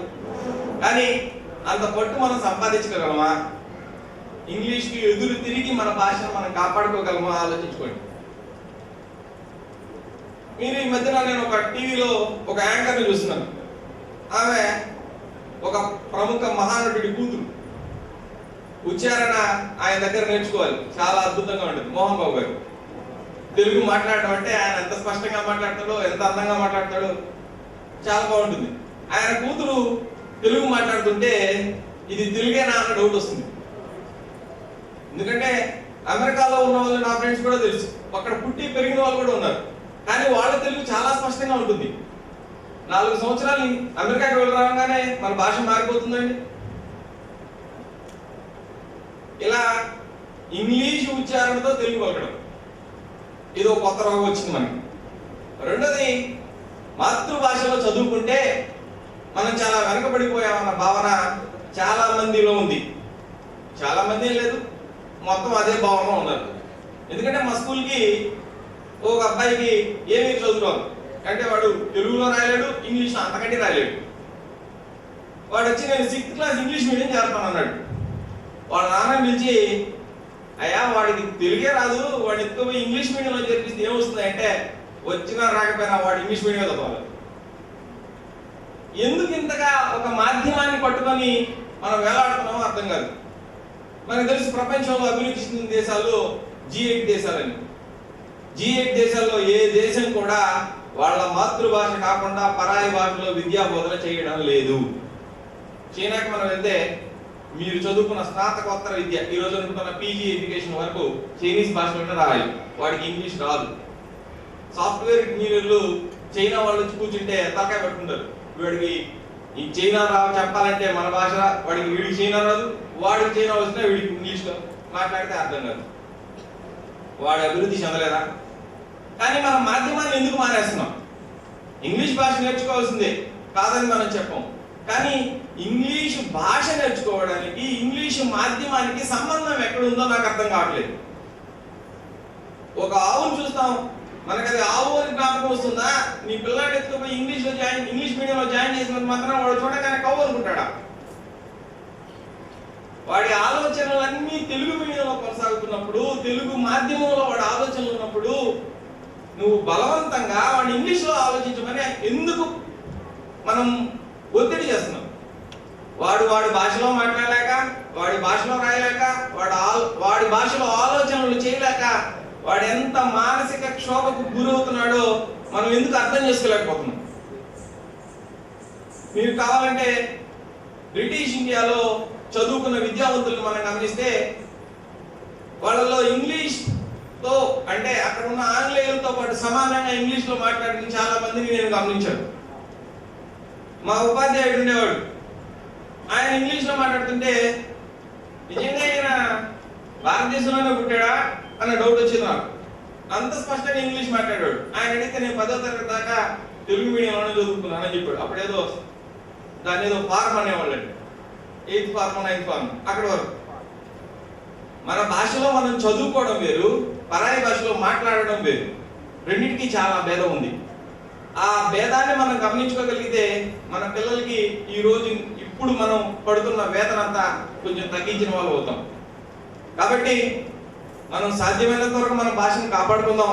కానీ అంత పట్టు మనం సంపాదించగలమా? ఇంగ్లీష్కి ఎదురు తిరిగి మన భాషను మనం కాపాడుకోగలమా? ఆలోచించుకోండి. మీరు ఈ మధ్యన నేను ఒక టీవీలో ఒక యాంకర్ని చూస్తున్నాను. ఆమె ఒక ప్రముఖ మహానటుడి కూతురు. ఉచ్చారణ ఆయన దగ్గర నేర్చుకోవాలి, చాలా అద్భుతంగా ఉంటుంది. మోహన్ బాబు గారు తెలుగు మాట్లాడటం అంటే ఆయన ఎంత స్పష్టంగా మాట్లాడతాడో, ఎంత అందంగా మాట్లాడతాడో చాలా బాగుంటుంది. ఆయన కూతురు తెలుగు మాట్లాడుతుంటే ఇది తెలుగేనా అన్న డౌట్ వస్తుంది. ఎందుకంటే అమెరికాలో ఉన్న వాళ్ళు నా ఫ్రెండ్స్ కూడా తెలుసు, అక్కడ పుట్టి పెరిగిన వాళ్ళు కూడా ఉన్నారు. కానీ వాళ్ళ తెలుగు చాలా స్పష్టంగా ఉంటుంది. 4 సంవత్సరాలు అమెరికాకి వెళ్ళి రాగానే మన భాష మారిపోతుందండి. ఇలా ఇంగ్లీష్ ఉచ్చారణతో తెలుగు పలకడం ఇది ఒక కొత్త రోగం వచ్చింది మనకి. రెండోది, మాతృభాషలో చదువుకుంటే మనం చాలా వెనకబడిపోయామన్న భావన చాలా మందిలో ఉంది. చాలా మంది లేదు, మొత్తం అదే భావంలో ఉన్నారు. ఎందుకంటే మా స్కూల్కి ఒక అబ్బాయికి ఏమీ చదువుకోవాలి అంటే వాడు తెలుగులో రాయలేడు, ఇంగ్లీష్లో అంతకంటే రాయలేడు. వాడు వచ్చి నేను 6th క్లాస్ ఇంగ్లీష్ మీడియం చేస్తాను అన్నాడు. వాళ్ళ నాన్న పిలిచి, అయ్యా వాడికి తెలుగే రాదు, వాడు ఎక్కువ ఇంగ్లీష్ మీడియంలో చేర్పిస్తే ఏమొస్తుంది అంటే, వచ్చినా రాకపోయినా వాడు ఇంగ్లీష్ మీడియం చదవాలి. ఎందుకు ఇంతగా ఒక మాధ్యమాన్ని పట్టుకొని మనం వేలాడుతున్నామో అర్థం కాదు. మనకు తెలుసు ప్రపంచంలో అభివృద్ధి చెందిన దేశాలు G8 దేశాలని. G8 దేశాల్లో ఏ దేశం కూడా వాళ్ళ మాతృభాష కాకుండా పరాయి భాషలో విద్యా బోధన చేయడం లేదు. చైనాకి మనం వెళ్తే మీరు చదువుకున్న స్నాతకోత్తర విద్య ఈ రోజు అనుకుంటున్న PG ఎడ్యుకేషన్ వరకు చైనీస్ భాషలోనే రాయాలి, వాడికి ఇంగ్లీష్ రాదు. సాఫ్ట్వేర్ ఇంజనీర్లు చైనా వాళ్ళు వచ్చి కూర్చుంటే తలకాయ పట్టుకుంటారు, వీడికి ఈ చైనా చెప్పాలంటే మన భాష, వీడికి చైనా రాదు, వాడికి చైనా వచ్చినా వీడికి ఇంగ్లీష్లో మాట్లాడితే అర్థం కాదు. వాడు అభివృద్ధి చెందలేదా? కానీ మనం మాధ్యమాన్ని ఎందుకు మానేస్తున్నాం? ఇంగ్లీష్ భాష నేర్చుకోవాల్సిందే కాదని మనం చెప్పాం, కానీ ఇంగ్లీష్ భాష నేర్చుకోవడానికి ఇంగ్లీష్ మాధ్యమానికి సంబంధం ఎక్కడుందో నాకు అర్థం కావట్లేదు. ఒక ఆవును చూస్తాం, మనకి అది ఆవు అని జ్ఞాపకం వస్తుందా? నీ పిల్లాడు ఎత్తుకుపోయి ఇంగ్లీష్ మీడియంలో జాయిన్ చేసినంత మాత్రం వాడు చూడగానే కవ్వు అనుకుంటాడా? వాడి ఆలోచనలన్నీ తెలుగు మీడియంలో కొనసాగుతున్నప్పుడు, తెలుగు మాధ్యమంలో వాడి ఆలోచనలు ఉన్నప్పుడు నువ్వు బలవంతంగా వాడిని ఇంగ్లీష్లో ఆలోచించమని ఎందుకు మనం ఒత్తిడి చేస్తున్నాం? వాడి భాషలో మాట్లాడలేక, వాడి భాషలో రాయలేక, వాడి భాషలో ఆలోచనలు చేయలేక వాడు ఎంత మానసిక క్షోభకు గురవుతున్నాడో మనం ఎందుకు అర్థం చేసుకోలేకపోతున్నాం? మీరు కావాలంటే బ్రిటిష్ ఇండియాలో చదువుకున్న విద్యావంతులను మనం గమనిస్తే వాళ్ళలో ఇంగ్లీష్ తో అంటే అక్కడ ఉన్న ఆంగ్లేయులతో పాటు సమానంగా ఇంగ్లీష్ లో మాట్లాడిన చాలా మందిని నేను గమనించాను. మా ఉపాధ్యాయుడు ఉండేవాడు, ఆయన ఇంగ్లీష్ లో మాట్లాడుతుంటే నిజంగా ఆయన భారతదేశంలోనే పుట్టాడా అన్న డౌట్ వచ్చింది నాకు. అంత స్పష్టంగా ఇంగ్లీష్ మాట్లాడాడు. ఆయన అడిగితే నేను 10వ తరగతి దాకా తెలుగు మీడియంలోనే చదువుకున్నానని చెప్పాడు. అప్పుడేదో దాని ఏదో form అనేవాళ్ళండి, 8th form 9th form అక్కడ వరకు. మన భాషలో మనం చదువుకోవడం వేరు, పరాయి భాషలో మాట్లాడడం వేరు, రెండింటికి చాలా భేదం ఉంది. ఆ భేదాన్ని మనం గమనించుకోగలిగితే మన పిల్లలకి ఈ రోజు ఇప్పుడు మనం పడుతున్న వేతన అంతా కొంచెం తగ్గించిన వాళ్ళు అవుతాం. కాబట్టి మనం సాధ్యమైనంత వరకు మన భాషను కాపాడుకుందాం.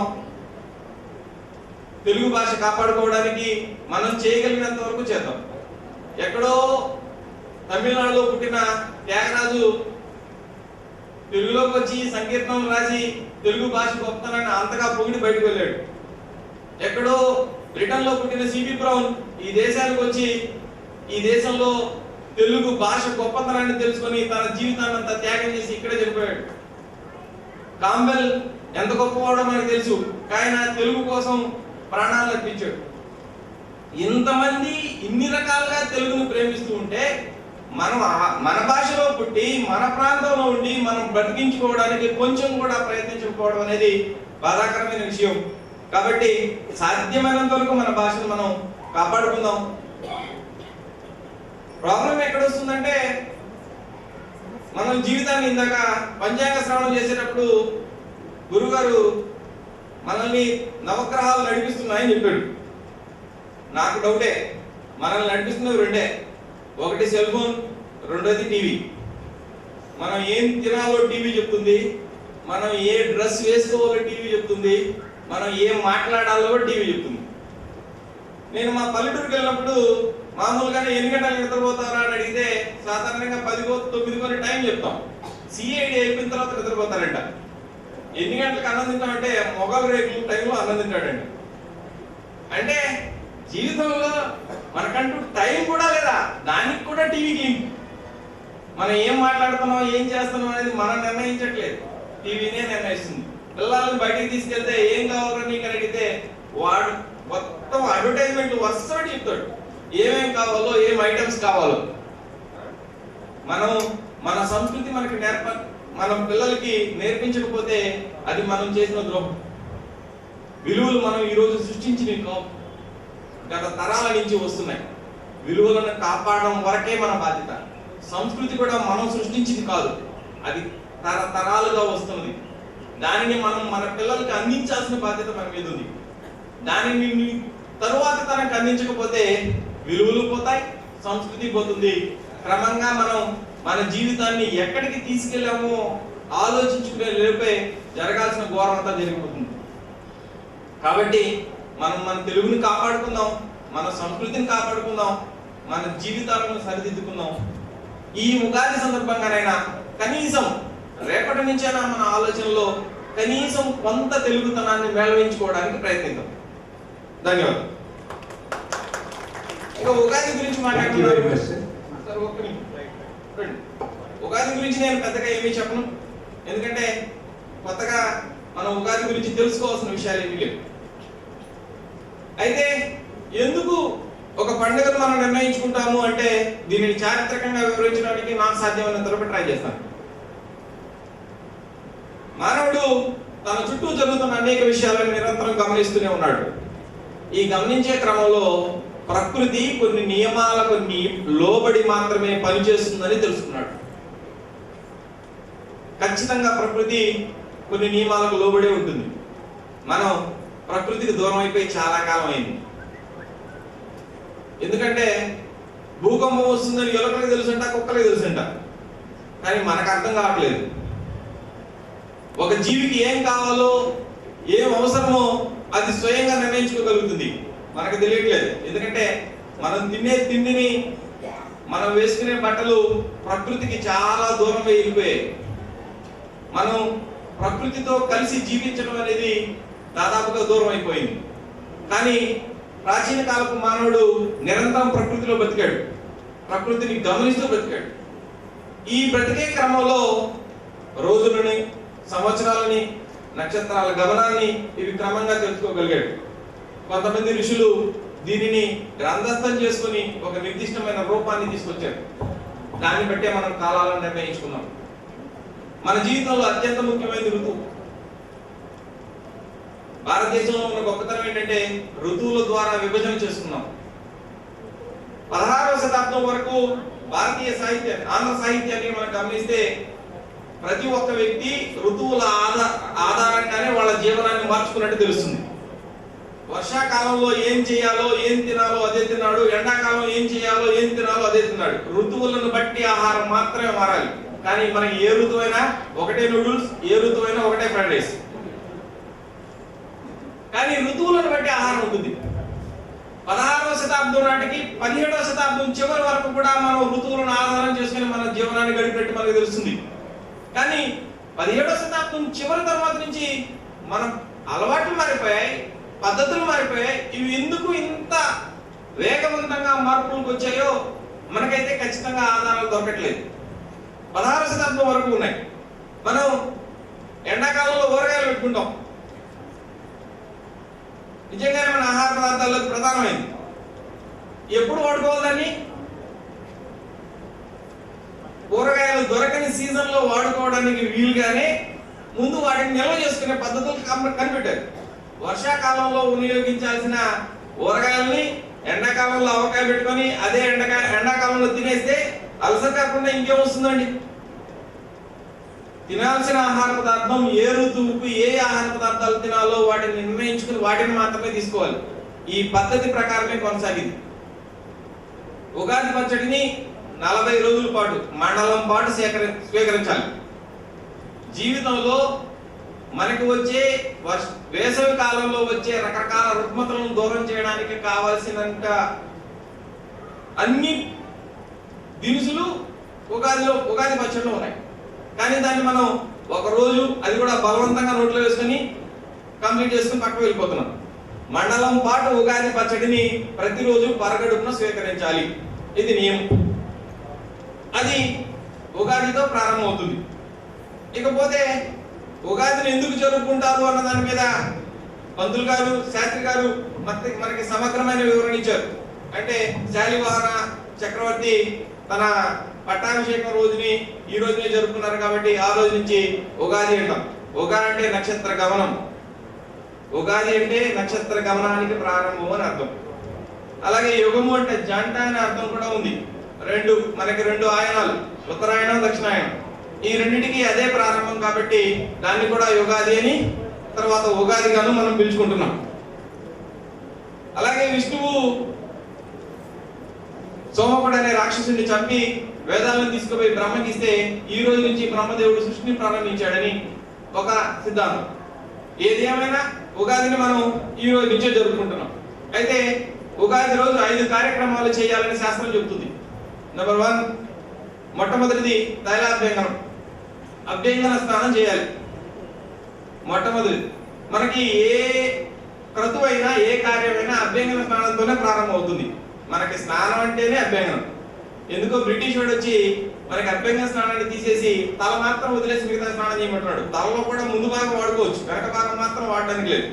తెలుగు భాష కాపాడుకోవడానికి మనం చేయగలిగినంత వరకు చేద్దాం. ఎక్కడో తమిళనాడులో పుట్టిన త్యాగరాజు తెలుగులోకి వచ్చి సంకీర్తనలు రాసి తెలుగు భాష గొప్పతనాన్ని అంతగా పొగిడి బయటకు వెళ్ళాడు. ఎక్కడో బ్రిటన్ లో పుట్టిన సిబి బ్రౌన్ ఈ దేశానికి వచ్చి ఈ దేశంలో తెలుగు భాష గొప్పతనాన్ని తెలుసుకొని తన జీవితాన్ని అంతా త్యాగం చేసి ఇక్కడే చనిపోయాడు. కాంబెల్ ఎంత గొప్పవాడో మనకు తెలుసు, ఆయన తెలుగు కోసం ప్రాణాలు అర్పించాడు. ఇంతమంది ఇన్ని రకాలుగా తెలుగును ప్రేమిస్తూ ఉంటే మనం మన భాషలో పుట్టి మన ప్రాంతంలో ఉండి మనం బ్రతికించుకోవడానికి కొంచెం కూడా ప్రయత్నించకపోవడం అనేది బాధాకరమైన విషయం. కాబట్టి సాధ్యమైనంత వరకు మన భాషను మనం కాపాడుకుందాం. ప్రాబ్లం ఎక్కడ వస్తుందంటే మనం జీవితాన్ని ఇందాక పంచాంగ శ్రవణం చేసేటప్పుడు గురుగారు మనల్ని నవగ్రహాలు నడిపిస్తున్నాయని చెప్పాడు. నాకు డౌటే, మనల్ని నడిపిస్తున్నవి రెండే, ఒకటి సెల్ ఫోన్, రెండోది టీవీ. మనం ఏం తినాలో టీవీ చెప్తుంది, మనం ఏ డ్రెస్ వేసుకోవాలో టీవీ చెప్తుంది, మనం ఏం మాట్లాడాలో టీవీ చెప్తుంది. నేను మా పల్లెటూరుకి వెళ్ళినప్పుడు మామూలుగానే ఎన్ని గంటలకు నిద్రపోతారా అని అడిగితే సాధారణంగా 10-9 టైం చెప్తాం. సిఐడి అయిపోయిన తర్వాత నిద్రపోతారంట. ఎన్ని గంటలకు అన్నం తింటామంటే మొగలు రేపు టైంలో అన్నం తింటాడండి. అంటే జీవితంలో మనకంటూ టైం కూడా లేదా, దానికి కూడా టీవీకి లింక్. మనం ఏం మాట్లాడుతున్నాం ఏం చేస్తున్నాం అనేది మనం నిర్ణయించట్లేదు, టీవీనే నిర్ణయిస్తుంది. పిల్లల్ని బయటికి తీసుకెళ్తే ఏం కావాలో నీకు అని అడిగితే వాడు మొత్తం అడ్వర్టైజ్మెంట్ వరుసగా చెప్తాడు, ఏమేం కావాలో ఏం ఐటమ్స్ కావాలో. మనం మన సంస్కృతి మనకి మనం పిల్లలకి నేర్పించకపోతే అది మనం చేసిన ద్రోహం. విలువలు మనం ఈరోజు సృష్టించినవి కావు, గత తరాల నుంచి వస్తున్నాయి. విలువలను కాపాడడం వరకే మన బాధ్యత. సంస్కృతి కూడా మనం సృష్టించింది కాదు, అది తరతరాలుగా వస్తున్నది. దానిని మనం మన పిల్లలకి అందించాల్సిన బాధ్యత మన మీద ఉంది. దానిని తరువాత తనకు అందించకపోతే విలువలు పోతాయి, సంస్కృతి పోతుంది. క్రమంగా మనం మన జీవితాన్ని ఎక్కడికి తీసుకెళ్ళామో ఆలోచించుకునే లేపే జరగాల్సిన ఘోరం అంతా జరిగిపోతుంది. కాబట్టి మనం మన తెలుగుని కాపాడుకుందాం, మన సంస్కృతిని కాపాడుకుందాం, మన జీవితాలను సరిదిద్దుకుందాం. ఈ ఉగాది సందర్భంగానైనా కనీసం రేపటి నుంచైనా మన ఆలోచనలో కనీసం కొంత తెలుగుతనాన్ని మేళవించుకోవడానికి ప్రయత్నిద్దాం. ధన్యవాదాలు. ఇంకా ఉగాది గురించి మాట్లాడుతున్నాను. సార్ ఒక్క నిమిషం. ఉగాది గురించి నేను పెద్దగా ఏమీ చెప్పను, ఎందుకంటే కొత్తగా మనం ఉగాది గురించి తెలుసుకోవాల్సిన విషయాలు ఏమీ లేవు. అయితే ఎందుకు ఒక పండుగను మనం నిర్ణయించుకుంటాము అంటే దీనిని చారిత్రకంగా వివరించడానికి నాకు సాధ్యమైనంత వరకు ట్రై చేస్తాను. మానవుడు తన చుట్టూ జరుగుతున్న అనేక విషయాలను నిరంతరం గమనిస్తూనే ఉన్నాడు. ఈ గమనించే క్రమంలో ప్రకృతి కొన్ని నియమాలకు లోబడి మాత్రమే పనిచేస్తుందని తెలుసుకున్నాడు. ఖచ్చితంగా ప్రకృతి కొన్ని నియమాలకు లోబడే ఉంటుంది. మనం ప్రకృతికి దూరం అయిపోయి చాలా కాలం అయింది. ఎందుకంటే భూకంపం వస్తుందని ఎలుకలకు తెలుసంట, కుక్కలకు తెలుసంట, కానీ మనకు అర్థం కావట్లేదు. ఒక జీవికి ఏం కావాలో, ఏం అవసరమో అది స్వయంగా నిర్ణయించుకోగలుగుతుంది, మనకు తెలియట్లేదు. ఎందుకంటే మనం తినే తిండిని, మనం వేసుకునే బట్టలు ప్రకృతికి చాలా దూరం వెళ్ళిపోయాయి. మనం ప్రకృతితో కలిసి జీవించడం అనేది దాదాపుగా దూరం అయిపోయింది. కానీ ప్రాచీన కాలపు మానవుడు నిరంతరం ప్రకృతిలో బతికాడు, ప్రకృతిని గమనిస్తూ బ్రతికాడు. ఈ బ్రతికే క్రమంలో రోజులని, సంవత్సరాలని, నక్షత్రాల గమనాన్ని ఇవి క్రమంగా తెలుసుకోగలిగాడు. కొంతమంది ఋషులు దీనిని గ్రంథస్థం చేసుకుని ఒక నిర్దిష్టమైన రూపాన్ని తీసుకొచ్చారు. దాన్ని బట్టే మనం కాలాలను నిర్ణయించుకున్నాం. మన జీవితంలో అత్యంత ముఖ్యమైన ఋతువు. భారతదేశంలో ఉన్న గొప్పతనం ఏంటంటే ఋతువుల ద్వారా విభజన చేసుకున్నాం. 16వ శతాబ్దం వరకు భారతీయ సాహిత్యాన్ని, ఆంధ్ర సాహిత్యాన్ని మనం గమనిస్తే ప్రతి ఒక్క వ్యక్తి ఋతువుల ఆధారంగానే వాళ్ళ జీవనాన్ని మార్చుకున్నట్టు తెలుస్తుంది. వర్షాకాలంలో ఏం చేయాలో, ఏం తినాలో అదే తిన్నాడు, ఎండాకాలం ఏం చేయాలో, ఏం తినాలో అదే తిన్నాడు. ఋతువులను బట్టి ఆహారం మాత్రమే మారాలి. కానీ మనకి ఏ ఋతువైనా ఒకటే నూడిల్స్, ఏ ఋతువైనా ఒకటే ఫ్రైడ్ రైస్. కానీ ఋతువులను బట్టి ఆహారం ఉంటుంది. 16వ శతాబ్దం నాటికి 17వ శతాబ్దం చివరి వరకు కూడా మనం ఋతువులను ఆధారం చేసుకుని మన జీవనాన్ని గడిపినట్టు మనకు తెలుస్తుంది. కానీ 17వ శతాబ్దం చివరి తర్వాత నుంచి మన అలవాట్లు మారిపోయాయి, పద్ధతులు మారిపోయాయి. ఇవి ఎందుకు ఇంత వేగవంతంగా మార్పులకు వచ్చాయో మనకైతే ఖచ్చితంగా ఆధారాలు దొరకట్లేదు. 16వ శతాబ్దం వరకు ఉన్నాయి. మనం ఎండాకాలంలో ఊరగాయలు పెట్టుకుంటాం. నిజంగానే మన ఆహార పదార్థాల్లో ప్రధానమైంది. ఎప్పుడు వాడుకోవాలని? కూరగాయలు దొరకని సీజన్లో వాడుకోవడానికి వీలుగానే ముందు వాటిని నిల్వ చేసుకునే పద్ధతులు కనిపెట్టారు. వర్షాకాలంలో వినియోగించాల్సిన ఊరగాయలని ఎండాకాలంలో ఆవకాయ పెట్టుకొని అదే ఎండాకాలంలో తినేస్తే అలసట కాకుండా ఇంకేమొస్తుందండి? తినాల్సిన ఆహార పదార్థం ఏ ఋతువుకు ఏ ఆహార పదార్థాలు తినాలో వాటిని నిర్ణయించుకుని వాటిని మాత్రమే తీసుకోవాలి. ఈ పద్ధతి ప్రకారమే కొనసాగింది. ఉగాది పచ్చడిని 40 రోజుల పాటు, మండలం పాటు స్వీకరించాలి. జీవితంలో మనకు వచ్చే వేసవి కాలంలో వచ్చే రకరకాల రుగ్మతలను దూరం చేయడానికి కావాల్సినంత అన్ని దినుసులు ఉగాది పచ్చడిలో ఉన్నాయి. కానీ దాన్ని మనం ఒక రోజు అది కూడా బలవంతంగా నోట్లో వేసుకొని కంప్లీట్ చేసుకుని పక్కకు వెళ్ళిపోతున్నాం. మండలం పాటు ఉగాది పచ్చడిని ప్రతిరోజు పరగడుపున స్వీకరించాలి. ఇది నియమం. అది ఉగాదితో ప్రారంభమవుతుంది. ఇకపోతే ఉగాదిని ఎందుకు జరుపుకుంటారు అన్న దాని మీద పంతులు గారు, శాస్త్రి గారు మనకి సమగ్రమైన వివరణ ఇచ్చారు. అంటే శాలివాహన చక్రవర్తి తన పట్టాభిషేకం రోజుని ఈ రోజునే జరుపుకున్నారు కాబట్టి ఆ రోజు నుంచి ఉగాది అంటాం. ఉగాది అంటే నక్షత్ర గమనం. ఉగాది అంటే నక్షత్ర గమనానికి ప్రారంభం అని అర్థం. అలాగే యుగము అంటే జంట అనే అర్థం కూడా ఉంది. మనకి రెండు ఆయనాలు, ఉత్తరాయణం, దక్షిణాయనం. ఈ రెండింటికి అదే ప్రారంభం కాబట్టి దాన్ని కూడా యుగాది అని తర్వాత ఉగాదిగాను మనం పిలుచుకుంటున్నాం. అలాగే విష్ణువు సోమకుడు అనే రాక్షసుని చంపి వేదాలను తీసుకుపోయి బ్రహ్మకి ఇస్తే ఈ రోజు నుంచి బ్రహ్మదేవుడు సృష్టిని ప్రారంభించాడని ఒక సిద్ధాంతం. ఏది ఏమైనా ఉగాదిని మనం ఈ రోజు నుంచే జరుపుకుంటున్నాం. అయితే ఉగాది రోజు 5 కార్యక్రమాలు చేయాలని శాస్త్రం చెబుతుంది. నెంబర్ 1, మొట్టమొదటిది తైలాభ్యంగనం, అభ్యంగన స్నానం చేయాలి. మొట్టమొదటి మనకి ఏ క్రతువైనా ఏ కార్యమైనా అభ్యంగన స్నానంతోనే ప్రారంభం అవుతుంది. మనకి స్నానం అంటేనే అభ్యంగనం. ఎందుకో బ్రిటిష్ వాడు వచ్చి మనకి అభ్యంగన స్నానాన్ని తీసేసి తల మాత్రం వదిలేసి మిగతా స్నానం చేయమంటున్నాడు. తలలో కూడా ముందు భాగం వాడుకోవచ్చు, వెనక భాగం మాత్రం వాడడానికి లేదు.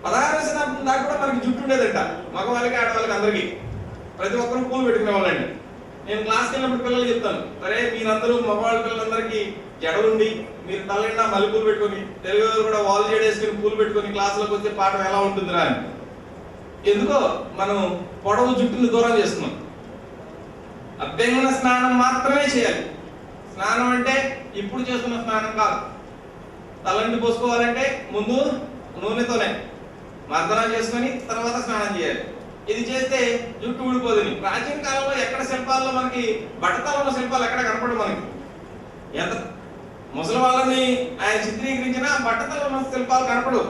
16వ శతాబ్దం దాకా కూడా మనకి జుట్టు ఉండేదంట, మగవాళ్ళకి ఆడవాళ్ళకి అందరికీ. ప్రతి ఒక్కరు పూలు పెట్టుకునే వాళ్ళండి. నేను క్లాస్కి వెళ్ళినప్పుడు పిల్లలు చెప్తాను, సరే మీరందరూ మగవాళ్ళ పిల్లలందరికీ జడలుండి మీరు తలనిండా మల్లెపూలు పెట్టుకొని, తెలుగు కూడా వాల్ జడేసుకుని పూలు పెట్టుకొని క్లాసులోకి వస్తే పాఠం ఎలా ఉంటుందిరా అని. ఎందుకో మనం పొడవు జుట్టుని దూరం చేస్తున్నాం. అభ్యంగన స్నానం మాత్రమే చేయాలి. స్నానం అంటే ఇప్పుడు చేస్తున్న స్నానం కాదు. తలంటి పోసుకోవాలంటే ముందు నూనెతోనే మర్దన చేసుకొని తర్వాత స్నానం చేయాలి. ఇది చేస్తే జుట్టు ఊడిపోదని. ప్రాచీన కాలంలో ఎక్కడ శిల్పాల్లో మనకి బట్టతలంలో శిల్పాలు ఎక్కడ కనపడవు. మనకి ఎంత ముసలి వాళ్ళని ఆయన చిత్రీకరించినా బట్టతలంలో శిల్పాలు కనపడవు.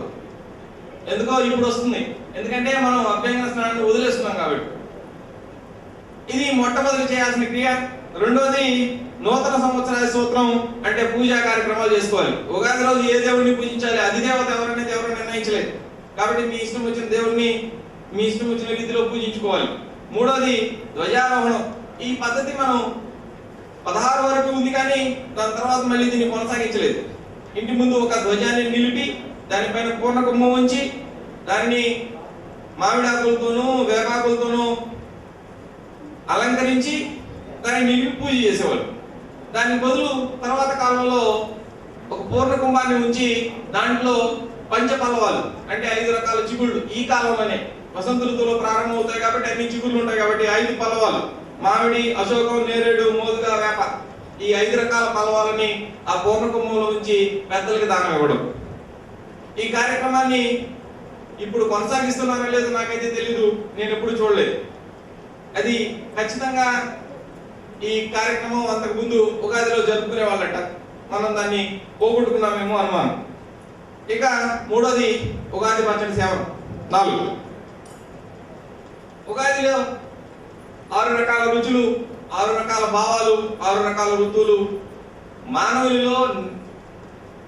ఎందుకో ఇప్పుడు వస్తుంది, ఎందుకంటే మనం అభ్యంగన స్నానాన్ని వదిలేస్తున్నాం కాబట్టి. ఇది మొట్టమొదటి చేయాల్సిన క్రియ. రెండోది నూతన సంవత్సరాది సూత్రం అంటే పూజా కార్యక్రమాలు చేసుకోవాలి. ఉగాది రోజు ఏ దేవుడిని పూజించాలి, అధిదేవత ఎవరనేది ఎవరు నిర్ణయించలేదు కాబట్టి మీ ఇష్టం వచ్చిన దేవుడిని మీ ఇష్టం వచ్చిన రీతిలో పూజించుకోవాలి. మూడోది ధ్వజారోహణం. ఈ పద్ధతి మనం 16 వరకు ఉంది కానీ దాని తర్వాత మళ్ళీ దీన్ని కొనసాగించలేదు. ఇంటి ముందు ఒక ధ్వజాన్ని నిలిపి దానిపైన పూర్ణ కుంభం ఉంచి దానిని మామిడాకులతోనూ వేపాకులతోనూ అలంకరించి దాన్ని నిలిపి పూజ చేసేవాళ్ళు. దానికి బదులు తర్వాత కాలంలో ఒక పూర్ణ కుంభాన్ని ఉంచి దాంట్లో పంచపల్లవాలు అంటే 5 రకాల చిగుళ్ళు ఈ కాలంలోనే వసంత ఋతువులో ప్రారంభం అవుతాయి కాబట్టి అన్ని చిగుళ్ళు ఉంటాయి కాబట్టి 5 పల్లవాలు మామిడి, అశోకం, నేరేడు, మోదుగా, వేప ఈ 5 రకాల పల్లవాలని ఆ పూర్ణ కుంభంలో ఉంచి పెద్దలకి దానం ఇవ్వడం. ఈ కార్యక్రమాన్ని ఇప్పుడు కొనసాగిస్తున్నారో లేదో నాకైతే తెలీదు, నేను ఎప్పుడు చూడలేదు. అది ఖచ్చితంగా ఈ కార్యక్రమం అంతకు ముందు ఉగాదిలో జరుపుకునే వాళ్ళట, మనం దాన్ని పోగొట్టుకున్నామేమో అనుమానం. ఇక మూడోది ఉగాది పచ్చడి సేవనం. 4 ఉగాదిలో 6 రకాల రుచులు, 6 రకాల భావాలు, 6 రకాల ఋతువులు. మానవులలో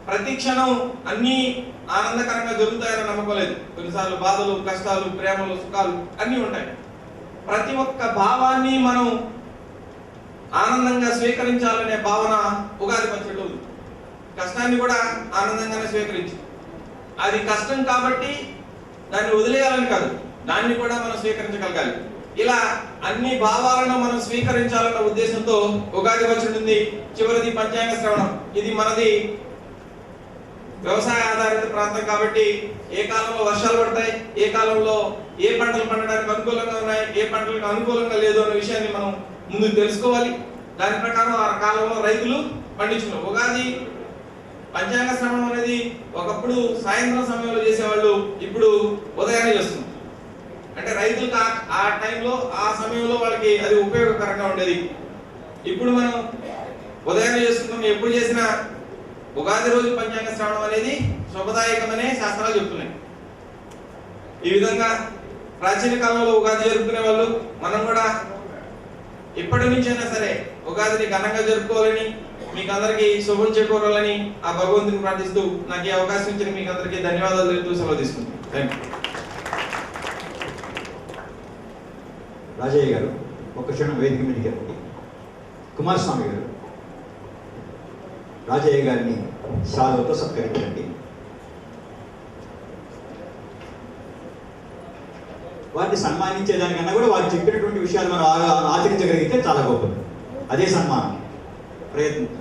ప్రతి క్షణం అన్నీ ఆనందకరంగా జరుగుతాయని నమ్మకలేదు. కొన్నిసార్లు బాధలు, కష్టాలు, ప్రేమలు, సుఖాలు అన్నీ ఉంటాయి. ప్రతి ఒక్క భావాన్ని మనం ఆనందంగా స్వీకరించాలనే భావన ఉగాది పచ్చడిలో ఉంది. కష్టాన్ని కూడా ఆనందంగానే స్వీకరించి, అది కష్టం కాబట్టి దాన్ని వదిలేయాలని కాదు, దాన్ని కూడా మనం స్వీకరించగలగాలి. ఇలా అన్ని భావాలను మనం స్వీకరించాలన్న ఉద్దేశంతో ఉగాది పచ్చడి ఉంది. చివరిది పంచాంగ శ్రవణం. ఇది మనది వ్యవసాయ ఆధారిత ప్రాంతం కాబట్టి ఏ కాలంలో వర్షాలు పడతాయి, ఏ కాలంలో ఏ పంటలు పండడానికి అనుకూలంగా ఉన్నాయి, ఏ పంటలకు అనుకూలంగా లేదు అనే విషయాన్ని మనం ముందు తెలుసుకోవాలి. దాని ప్రకారం ఆ కాలంలో రైతులు పండించుకున్నారు. ఉగాది పంచాంగ శ్రవణం అనేది ఒకప్పుడు సాయంత్రం సమయంలో చేసేవాళ్ళు, ఇప్పుడు ఉదయాన్నే చేస్తున్నారు. అంటే రైతులకు ఆ టైంలో ఆ సమయంలో వాళ్ళకి అది ఉపయోగకరంగా ఉండేది. ఇప్పుడు మనం ఉదయాన్నే చేస్తున్నాం. ఎప్పుడు చేసినా ఉగాది రోజు పంచాంగ శ్రవణం అనేది శుభదాయకమనే శాస్త్రాలు చెప్తున్నాయి. ఈ విధంగా ప్రాచీన కాలంలో ఉగాది జరుపుకునే వాళ్ళు మనం కూడా ఇప్పటి నుంచైనా సరే ఉగాదిని ఘనంగా జరుపుకోవాలని, మీకు అందరికీ శుభం చేకూరాలని ఆ భగవంతుని ప్రార్థిస్తూ నాకు ఈ అవకాశం ఇచ్చిన మీకు అందరికీ ధన్యవాదాలు తెలుపుతూ సెలవు తీసుకుంటాను. Thank you. రాజయ్య గారు ఒక్క క్షణం వేదిక మీదకి రండి. కుమారస్వామి గారు రాజయ్య గారిని శాలువతో సత్కరించండి. వారిని సన్మానించేదానికన్నా కూడా వారు చెప్పినటువంటి విషయాలు మనం ఆచరించగలిగితే చాలా గొప్పది. అదే సన్మానం. ప్రయత్నం.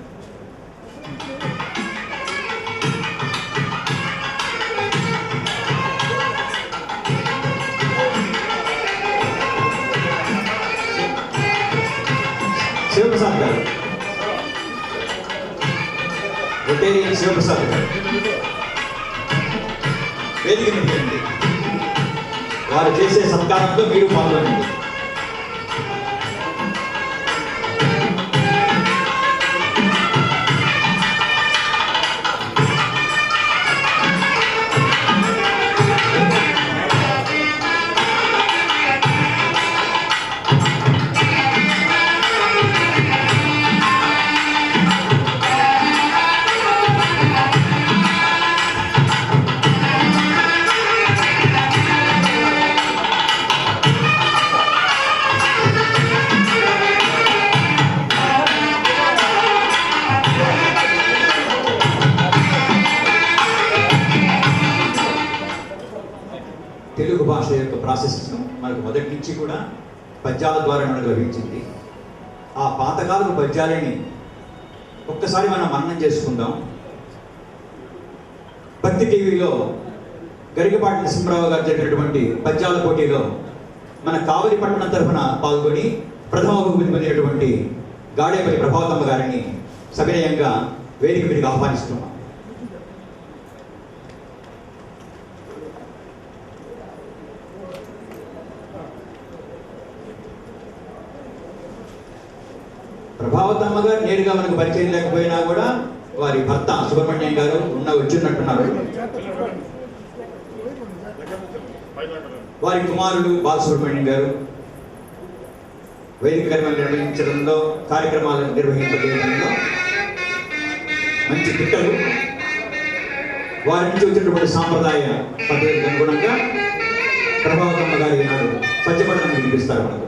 శివప్రసాద్ గారు రొటేరియన్ శివప్రసాద్ గారు వేదిక మీదకి రండి. వారు చేసే సత్కారంలో మీరు పాల్గొనండి. తెలుగు భాష యొక్క ప్రాసెస్ను మనకు మొదటి నుంచి కూడా పద్యాల ద్వారా మనకు లభించింది. ఆ పాతకాలపు పద్యాలని ఒక్కసారి మనం మననం చేసుకుందాం. భక్తి టీవీలో గరికపాటి నరసింహరావు గారు జరిగినటువంటి పద్యాల పోటీలో మన కావలి పట్టణం తరఫున పాల్గొని ప్రథమ బహుమతి పొందినటువంటి గాడేపల్లి ప్రభావతమ్మ గారిని సవినయంగా వేదిక మీదకి ఆహ్వానిస్తున్నాం. ప్రభావతమ్మ గారు నేరుగా మనకు పరిచయం లేకపోయినా కూడా వారి భర్త సుబ్రహ్మణ్యం గారు వచ్చినట్టున్నారు. వారి కుమారుడు బాలసుబ్రహ్మణ్యం గారు వేదిక నిర్వహించడంలో కార్యక్రమాలను నిర్వహించడంలో మంచి పిట్టలు. వారి నుంచి వచ్చినటువంటి సాంప్రదాయ పద్ధతులకు అనుగుణంగా ప్రభావతమ్మ గారు ఈనాడు పద్యపఠనం వినిపిస్తారు మనకు.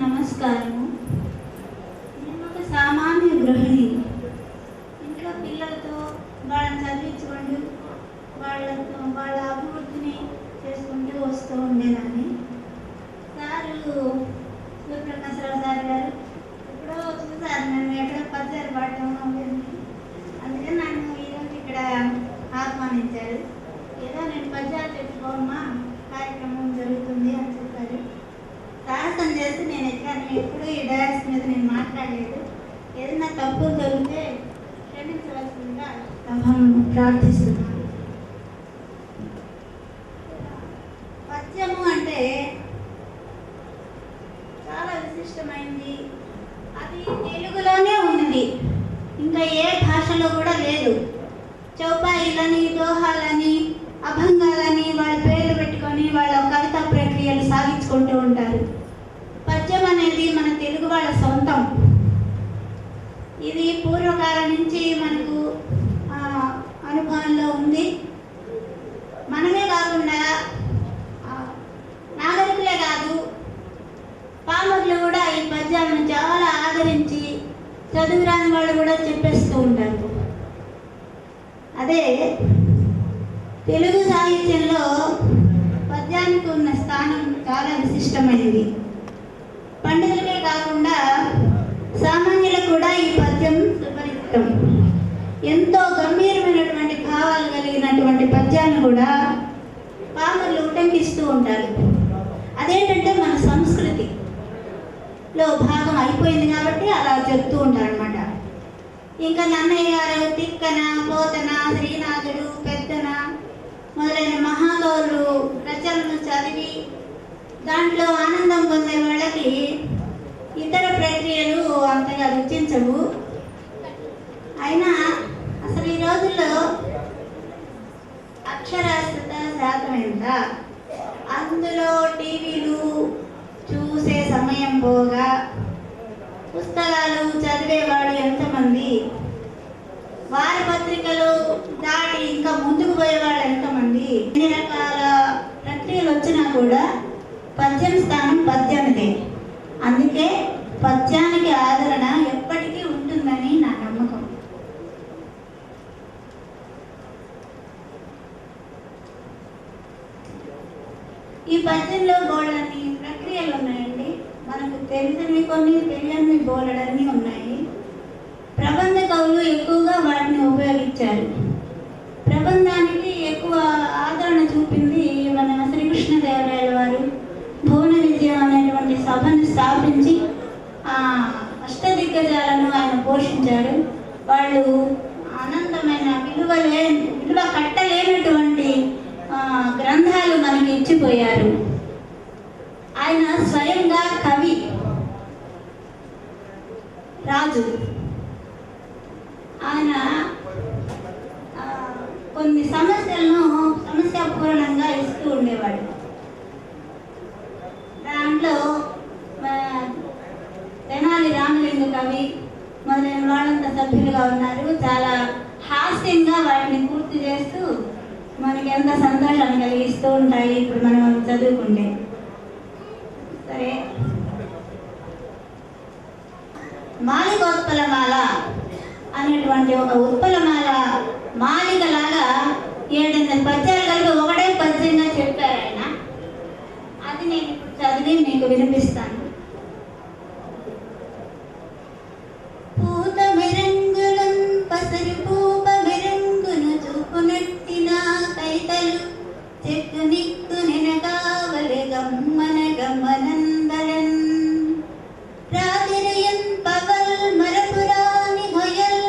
నమస్కారము. నేను ఒక సామాన్య గృహిణి. ఇంట్లో పిల్లలతో వాళ్ళని చదివించుకుంటూ వాళ్ళ అభివృద్ధిని చేసుకుంటూ వస్తూ ఉండేదాన్ని. సారు సూర్యప్రకాశరావు సార్ గారు ఎప్పుడో చూసారు నన్ను ఎక్కడో పద్యాలు పాడటం ఉంటుంది. అందుకని నన్ను ఈరోజు ఇక్కడ ఆహ్వానించారు. ఏదో నేను పద్యాలు చెప్పుకోమ్మా కార్యక్రమం జరుగుతుంది అని చెప్పారు. సాహసం చేసి నేను ఎప్పుడు ఈ డయాస్ మీద నేను మాట్లాడలేదు. ఏదైనా తప్పులు జరిగితే క్షమించవలసిందిగా ప్రార్థిస్తున్నాను. పద్యము అంటే చాలా విశిష్టమైంది. అది తెలుగులోనే ఉన్నది, ఇంకా ఏ భాషలో కూడా లేదు. చౌపాయిలని, దోహాలని, అభంగాలని వాళ్ళ పేర్లు పెట్టుకొని వాళ్ళ కవితా ప్రక్రియలు సాగించుకుంటూ ఉంటారు. పద్యం అనేది మన తెలుగు వాళ్ళ సొంతం. ఇది పూర్వకాలం నుంచి మనకు అనుభవంలో ఉంది. మనమే కాకుండా నాగరికులే కాదు, పామరులు కూడా ఈ పద్యాలను చాలా ఆదరించి చదువురాని వాళ్ళు కూడా చెప్పేస్తూ ఉంటారు. అదే తెలుగు సాహిత్యంలో పద్యానికి ఉన్న స్థానం చాలా విశిష్టమైనది. పండితులకే కాకుండా సామాన్యులకు కూడా ఈ పద్యం సుపరిచితం. ఎంతో గంభీరమైనటువంటి భావాలు కలిగినటువంటి పద్యాలను కూడా పామరులు ఉటంకిస్తూ ఉంటారు. అదేంటంటే మన సంస్కృతిలో భాగం అయిపోయింది కాబట్టి అలా చెప్తూ ఉంటారు అన్నమాట. ఇంకా నన్నయ్య గారు తిక్కన, పోతన, శ్రీనాథుడు, పెద్దన మొదలైన మహాకవులు రచనలు చదివి దాంట్లో ఆనందం పొందే వాళ్ళకి ఇతర ప్రక్రియలు అంతగా రుచించవు. అయినా అసలు ఈ రోజుల్లో అక్షరాస్యత శాతం ఎంత? అందులో టీవీలు చూసే సమయం పోగా పుస్తకాలు చదివేవాడు ఎంతమంది? వారపత్రికలు దాటి ఇంకా ముందుకు పోయేవాళ్ళు ఎంతమంది? ఎన్ని రకాల ప్రక్రియలు వచ్చినా కూడా పద్యం స్థానం పద్యానిదే. అందుకే పద్యానికి ఆదరణ ఎప్పటికీ ఉంటుందని నా నమ్మకం. ఈ పద్యంలో బోళ్ళని ప్రక్రియలు ఉన్నాయండి. మనకు తెలిసినవి కొన్ని, తెలియనివి బోలెడన్ని ఉన్నాయి. ప్రబంధ కవులు ఎక్కువగా వాటిని ఉపయోగించారు. ప్రబంధానికి ఎక్కువ ఆదరణ చూపింది మన శ్రీకృష్ణదేవరాయల వారు. భువన విజయం అనేటువంటి సభను స్థాపించి అష్టదిగ్గజాలను ఆయన పోషించారు. వాళ్ళు అనంతమైన విలువ కట్టలేనటువంటి గ్రంథాలు మనకి ఇచ్చిపోయారు. ఆయన స్వయంగా కవి, రాజు. ఆయన కొన్ని సమస్యలను సమస్యాపూర్ణంగా ఇస్తూ ఉండేవాడు. దాంట్లో తెనాలి రామలింగ కవి మొదలైన వాళ్ళంతా సభ్యులుగా ఉన్నారు. చాలా హాస్యంగా వాటిని పూర్తి చేస్తూ మనకి ఎంత సంతోషాన్ని కలిగిస్తూ ఉంటాయి ఇప్పుడు మనం చదువుకుంటే. సరే, మాలికోత్పలమాల అనేటువంటి ఒక ఉత్పలమాల మాలికలాగా 7 పద్యాలు కలిపి ఒకటే పద్యంగా చెప్పారు ఆయన. అది నేను ఇప్పుడు చదివి మీకు వినిపిస్తాను. పూత మెరంగులం పసరు పూప మెరంగును చూపునట్టిన కైతలు చెక్కు నిక్కు నెనగావలి గమ్మన గమ్మనందలన్ రాతిరయన్ పవల్ మరపురాని భయల్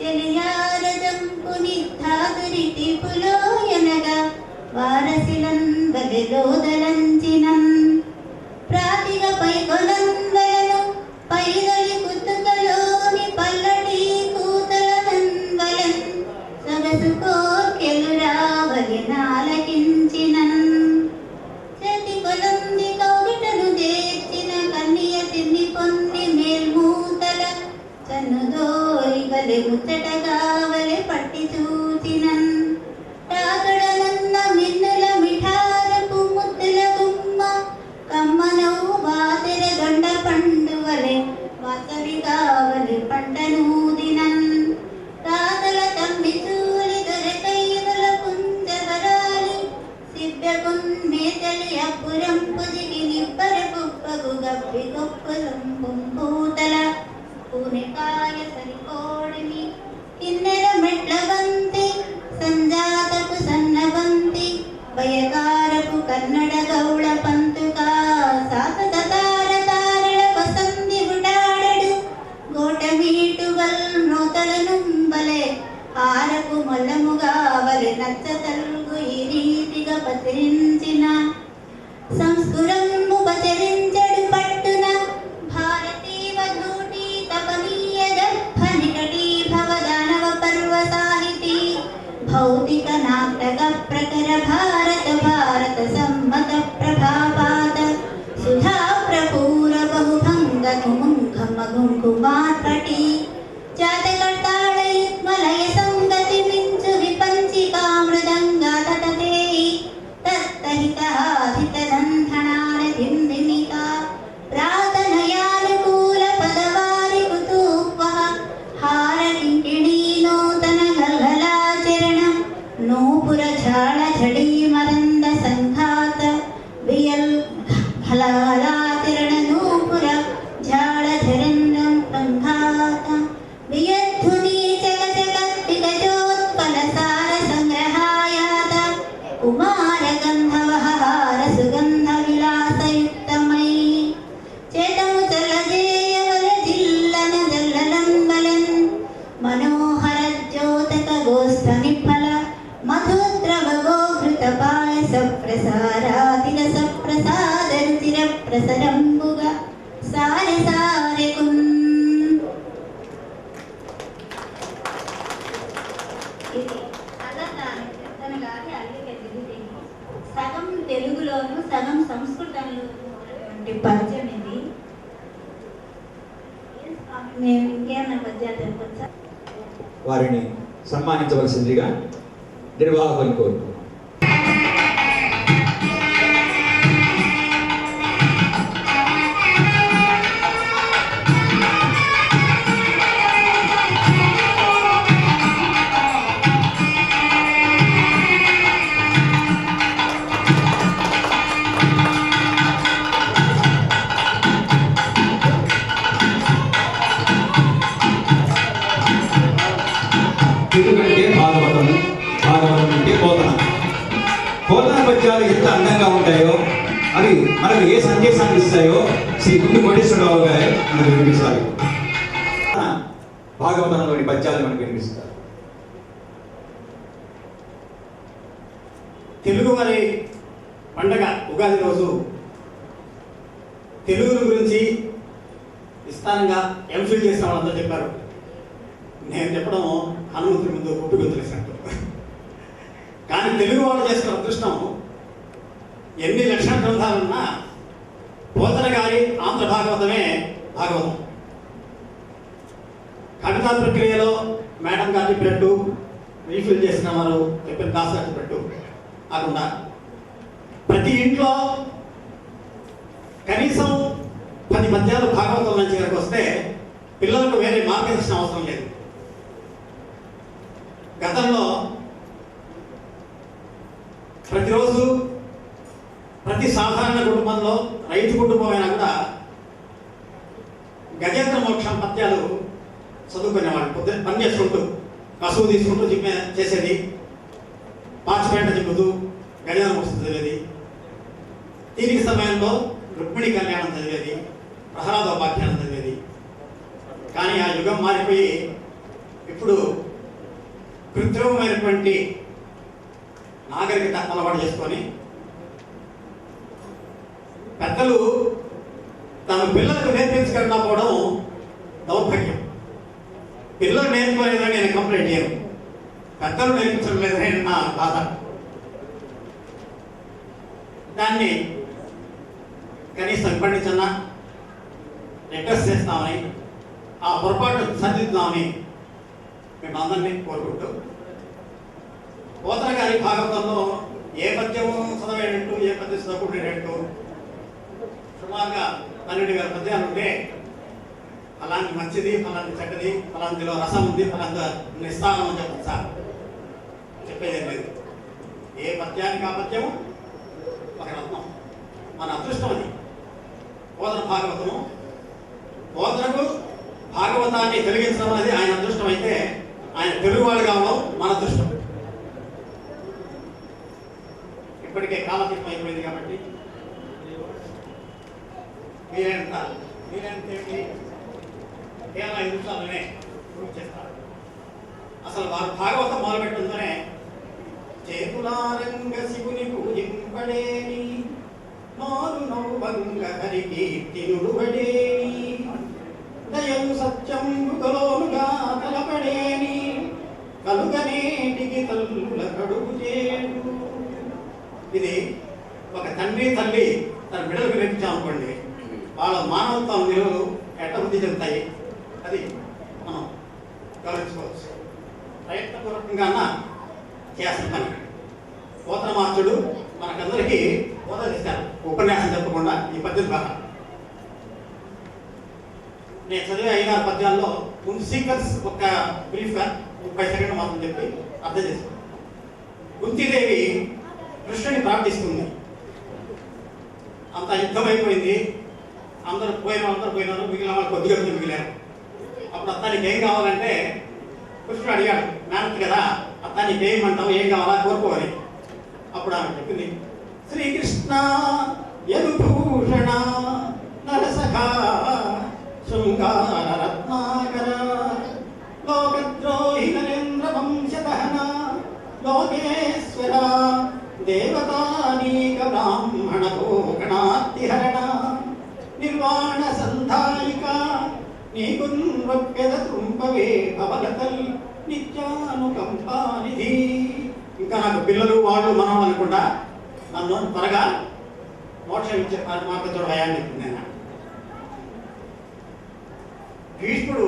చెలియారజంపు నిద్ధాదురితి పులోయనగా వారసిలన్ బలిలోదలంచినన్ ప్రాతిగ పైకొనందలను పైదలి కుతుకలోని పల్లటి కూతలనందలన్ సగసు కోర్కెలు రావలి నాలకించినన్ చేతి కొలంది కౌగిటను చేర్చిన కన్నియ తిన్ని పొంది మేల్మూతల చన్నుదోరి గలి ముచ్చటగావలి పట్టి చూచినన్ తాకడనన్న మిన్నుల మిఠారపు ముద్దుల గుమ్మ కమ్మనవు బాతెర దొండ పండువలే వాసవి కావలి పంటనూదినన్ తాతల తమ్మి చూలి దొరకైదుల పుంజవరాలి సిబ్బెకున్ మేతలి అప్పురం పుదిగి నిబ్బర పుప్పగు గప్పి గొప్పలం పుంపూతల పూనెకాయ సరికోడిని కిన్నెర మెట్ల బంతి సంజాతకు సన్నబంతి భయకారపు కన్నడ గౌళ పంతుక సాతత తార తారళ పసంది బుటాడడు గోటమీటువల్ నోతల నుంబలే హారపు మొల్లముగా వలి నచ్చ తల్గు ఈ రీతిగా పచరించిన సంస్కురము పచరించడు పట్టున భారతీవ ధూటి తపనీయ జప్ప నికటీ భవ దానవ పర్వ సాహితీ భౌతిక నాటక ప్రకర భారత సమ్మత ప్రభాపాత సుధా ప్రపూర బహుభంగ కుముంఖమగుంకుమార్పటి జాతకర్తాళ యుగ్మలయ సంగతి మించు విపంచికా మృదంగా తటతేయి తత్తహితాహితనంధనాల దిందిమిక ప్రాతనయానుకూల పదవారి కుతూహ హార కింకిణీ నూతన గల్గలాచరణం నూపుర ఝాళ ఝడీ మరంద సంఘాత వియల్ ఫలాచరణ నూపుర ఝాళ ఝరండం సంఘాత వియధ్వని చకచక విగజోత్పల సార సంగ్రహాయాత కుమార గంధవహార సుగంధ విలాసయుక్తమై చేతము చలజేయవల జిల్లన జల్లలంబలన్ మనోహర జ్యోతక గోస్థ నిఫల మధుద్రవ గోఘృత పాయస ప్రసారాతిల సప్రసాద రుచిర ప్రసరంబుగ సారె సారెకున్. ఇది అలగారి అల్లిక దిగుతుంది. సగం తెలుగులోను సగం సంస్కృతంలో ఉన్నటువంటి పద్యం ఇది. మేము ఇంకేమైనా పద్యాలు చెప్పచ్చా? వారిని సన్మానించవలసిందిగా నిర్వాహకులను కోరుతున్నాను. తెలుగు అంటే భాగవతం, భాగవతం అంటే పోతన. పోతన పద్యాలు ఎంత అందంగా ఉంటాయో అవి మనకు ఏ సందేశాన్ని ఇస్తాయో శ్రీ గుండు కోటేశ్వరరావు గారు మనకు వినిపిస్తారు. భాగవతంలోని పద్యాలు మనకు వినిపిస్తారు. తెలుగు వారి పండగ ఉగాది రోజు తెలుగు గురించి విస్తారంగా ఎంఫిల్ చేసిన వాళ్ళంతా చెప్పారు. నేను చెప్పడం హనుమంతుడి ముందు గుడ్డు గుర్తులేసినట్టు. కానీ తెలుగు వాళ్ళు చేసిన అదృష్టం, ఎన్ని లక్షణ గ్రంథాలున్నా పోతన గారి ఆంధ్ర భాగవతమే భాగవతం. కవితా ప్రక్రియలో మేడం గారి చెప్పినట్టు రీఫిల్ చేసిన వారు చెప్పిన దాస్ గారు చెప్పినట్టు కాకుండా ప్రతి ఇంట్లో కనీసం 10 పద్యాలు భాగవతం నుంచి కనుక వస్తే పిల్లలకు వేరే మార్గదర్శనం అవసరం లేదు. గతంలో ప్రతిరోజు ప్రతి సాధారణ కుటుంబంలో, రైతు కుటుంబం అయినా కూడా గజేంద్ర మోక్షం పద్యాలు చదువుకునేవాళ్ళు. పొద్దున్న పని చేసుకుంటూ కసువు తీసుకుంటూ చేసేది, పాచిపేట చెప్పుతూ గజేంద్ర మోక్షం చదివేది, తీరిక సమయంలో రుక్మిణి కళ్యాణం చదివేది, ప్రహ్లాదోపాఖ్యానం చదివేది. కానీ ఆ యుగం మారిపోయి ఇప్పుడు కృత్రిమమైనటువంటి నాగరికత అలవాటు చేసుకొని పెద్దలు తమ పిల్లలకు నేర్పించకపోవడం దౌర్భాగ్యం. పిల్లలు నేర్చుకోలేదని నేను కంప్లైంట్ చేయను, పెద్దలు నేర్పించడం లేదని నా బాధ. దాన్ని కనీసం ఇప్పటి నుంచన్నా రిక్వెస్ట్ చేస్తామని, ఆ పొరపాటు సరిదిద్దామని మేము అందరినీ కోరుకుంటూ, పోతన గారి భాగవతంలో ఏ పద్యము చదవేటట్టు, ఏ పద్యం చదవకుండేటట్టు సుమారుగా 12,000 పద్యాలు ఉంటే అలాంటి మంచిది, అలాంటి చెడ్డది, అలాంటిలో రసం ఉంది, అలాంటి నిస్తానం అని చెప్పదు సార్. చెప్పేది లేదు. ఏ పద్యానికి ఆ పద్యము ఒక రత్నం. మన అదృష్టం అది. పోతన భాగవతము, పోతనకు భాగవతాన్ని కలిగించడం అనేది ఆయన అదృష్టం అయితే, ఆయన తెలుగువాడు కావడం మన అదృష్టం. ఇప్పటికే కాలతీతం అయిపోయింది కాబట్టి మీరేంత కేవలం 5 నిమిషాలనే ప్రూవ్ చేస్తారు. అసలు వారు భాగవతం మొదలుపెట్టిందనే చేతులారంగ శివుని పూజింపడేని, నారు నవ్వంగ హరి కీర్తినుడువడేని, దయము సత్యంబుగలోనుగా తలపడేని, కలుగనేటికి తల్లుల కడుగు చేడు. ఇది ఒక తండ్రి తల్లి తన బిడ్డలకు నేర్పించామనుకోండి, వాళ్ళ మానవత్వం విలువలు ఎట్లా వృద్ధి చెందుతాయి, అది మనం గమనించుకోవచ్చు. ప్రయత్నపూర్వకంగా చేసిన పని. పోతన మాస్టరుడు మనకందరికీ బోధన చేశారు, ఉపన్యాసం చెప్పకుండా ఈ పద్యం ద్వారా. నేను చదివే 5-6 పద్యాల్లో ముందు సీక్వెన్స్ ఒక బ్రీఫ్గా 30 సెకండ్లు మాత్రం చెప్పి అర్థం చేసుకోండి. కుంతీదేవి కృష్ణుని ప్రార్థిస్తుంది. అంత యుద్ధం అయిపోయింది, అందరూ పోయినారు, మిగిలిన వాళ్ళు కొద్దిగా మిగిలారు. అప్పుడు అత్తానికి ఏం కావాలంటే కృష్ణుడు అడిగాడు, మేనత్ కదా, అత్తానికి ఏమంటావు, ఏం కావాలా కోరుకోవాలి. అప్పుడు ఆమె చెప్పింది, శ్రీకృష్ణ యదుభూషణ నరసఖా శృంగార రత్నాకర లోకద్రోహి నరేంద్ర వంశదహన లోకేశ్వర దేవతానీక బ్రాహ్మణ గోగణాతిహరణ నిర్వాణ సంధాయిక నీకున్వప్యద తుంపవే భవలతల్ నిత్యానుకంపానిధి. ఇంకా నాకు పిల్లలు వాళ్ళు మనం అనుకుంటా నన్ను త్వరగా మోక్షం ఇచ్చే మార్గతుడు హయాన్ని నేను. భీష్ముడు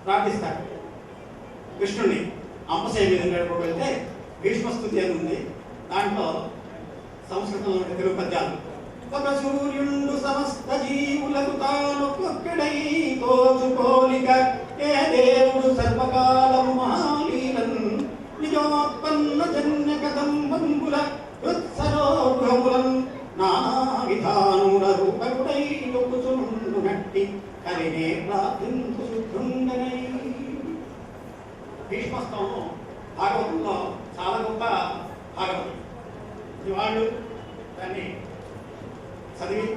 ప్రార్థిస్తాడు కృష్ణుడిని అంపశయ మీద వెళ్తే భీష్మస్తుతి అని ఉంది. దాంట్లో సంస్కృతంలో తెలుగు పద్యాలు. ఒక సూర్యుండు సమస్త జీవులకు తానొక్కడై తోచుకోలిక, ఏ దేవుడు సర్వకాలము మహాలీలన్ నిజోత్పన్న జన్య కదంబంబుల హృత్సరోగములన్ నానా విధానుల రూపకుడై ఒప్పుచుండు నట్టి కరినే ప్రార్థించు శుద్ధుండనై. భీష్మస్తవం భాగవతంలో చాలా గొప్ప భాగవతం. ఇది వాళ్ళు దాన్ని చదివి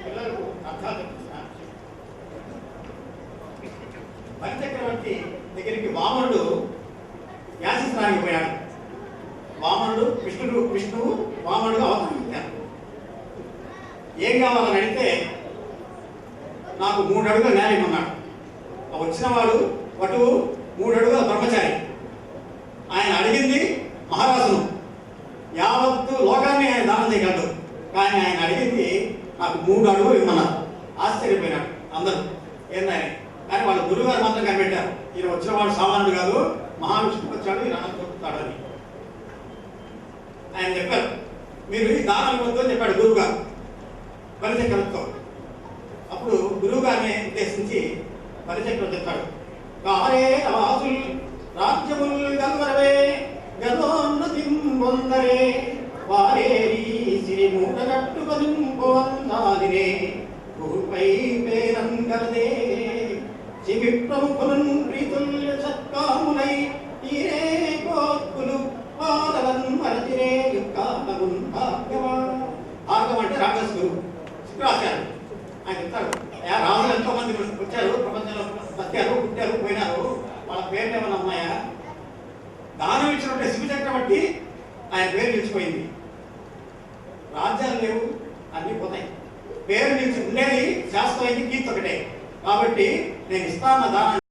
పిల్లలకు అర్థాలు చెప్తున్నారు. బలిచక్రవర్తి దగ్గరికి వామనుడు యాచిస్తానికి పోయాడు. వామనుడు విష్ణువు వామనుడు అవతరించారు. ఏం కావాలని అడిగితే నాకు 3 అడుగుల నేల ఇమ్మన్నాడు. వచ్చిన వాడు వటువు 3 అడుగుల బ్రహ్మచారి. ఆయన అడిగింది మహారాజును, యావత్తు లోకాన్ని ఆయన దానం చేయగలడు. కానీ ఆయన అడిగింది నాకు 3 అడుగులు ఇమ్మన్నారు. ఆశ్చర్యపోయినాడు అందరూ ఏందని. కానీ వాళ్ళ గురువుగారు మాత్రం కనిపెట్టారు, ఈయన వచ్చిన వాడు సామాన్యుడు కాదు, మహావిష్ణువు వచ్చాడు, ఈయన దొరుకుతాడు అని ఆయన చెప్పారు. మీరు ఈ దానం ఇవ్వద్దు అని చెప్పాడు గురువుగారు బలిచక్రవర్తితో. అప్పుడు గురువు గారిని ఉద్దేశించి బలిచక్రవర్తి చెప్తాడు, కారే వాసుల్ రాజ్యముల్ గల్వరవే గదోన్నతిం పొందరే వారేరి సిరి మూట కట్టుకొని పోందాదిరే భూపై పేరం కలదే చివి ప్రముఖులను ప్రీతుల్య సత్కాములై తీరే కోత్కులు పాదవన్ మరచిరే యుక్కాలగున్ భాగ్యమా. భాగం అంటే రాక్షస గురువు శుక్రాచార్యుడు. ఆయన చెప్తాడు, రాజులు ఎంతో మంది వచ్చారు, ప్రపంచంలో బతికారు, పుట్టారు, పోయినారు, వాళ్ళ పేర్లు ఏమన్నా ఉన్నాయా? దానం ఇచ్చినట్టే శివ చక్రవర్తి ఆయన పేరు నిలిచిపోయింది. రాజ్యాలు లేవు, అన్నీ పోతాయి. పేరు నిలిచి ఉండేది శాశ్వతమైంది, కీర్తి ఒకటే. కాబట్టి నేను ఇస్తాన్న దానం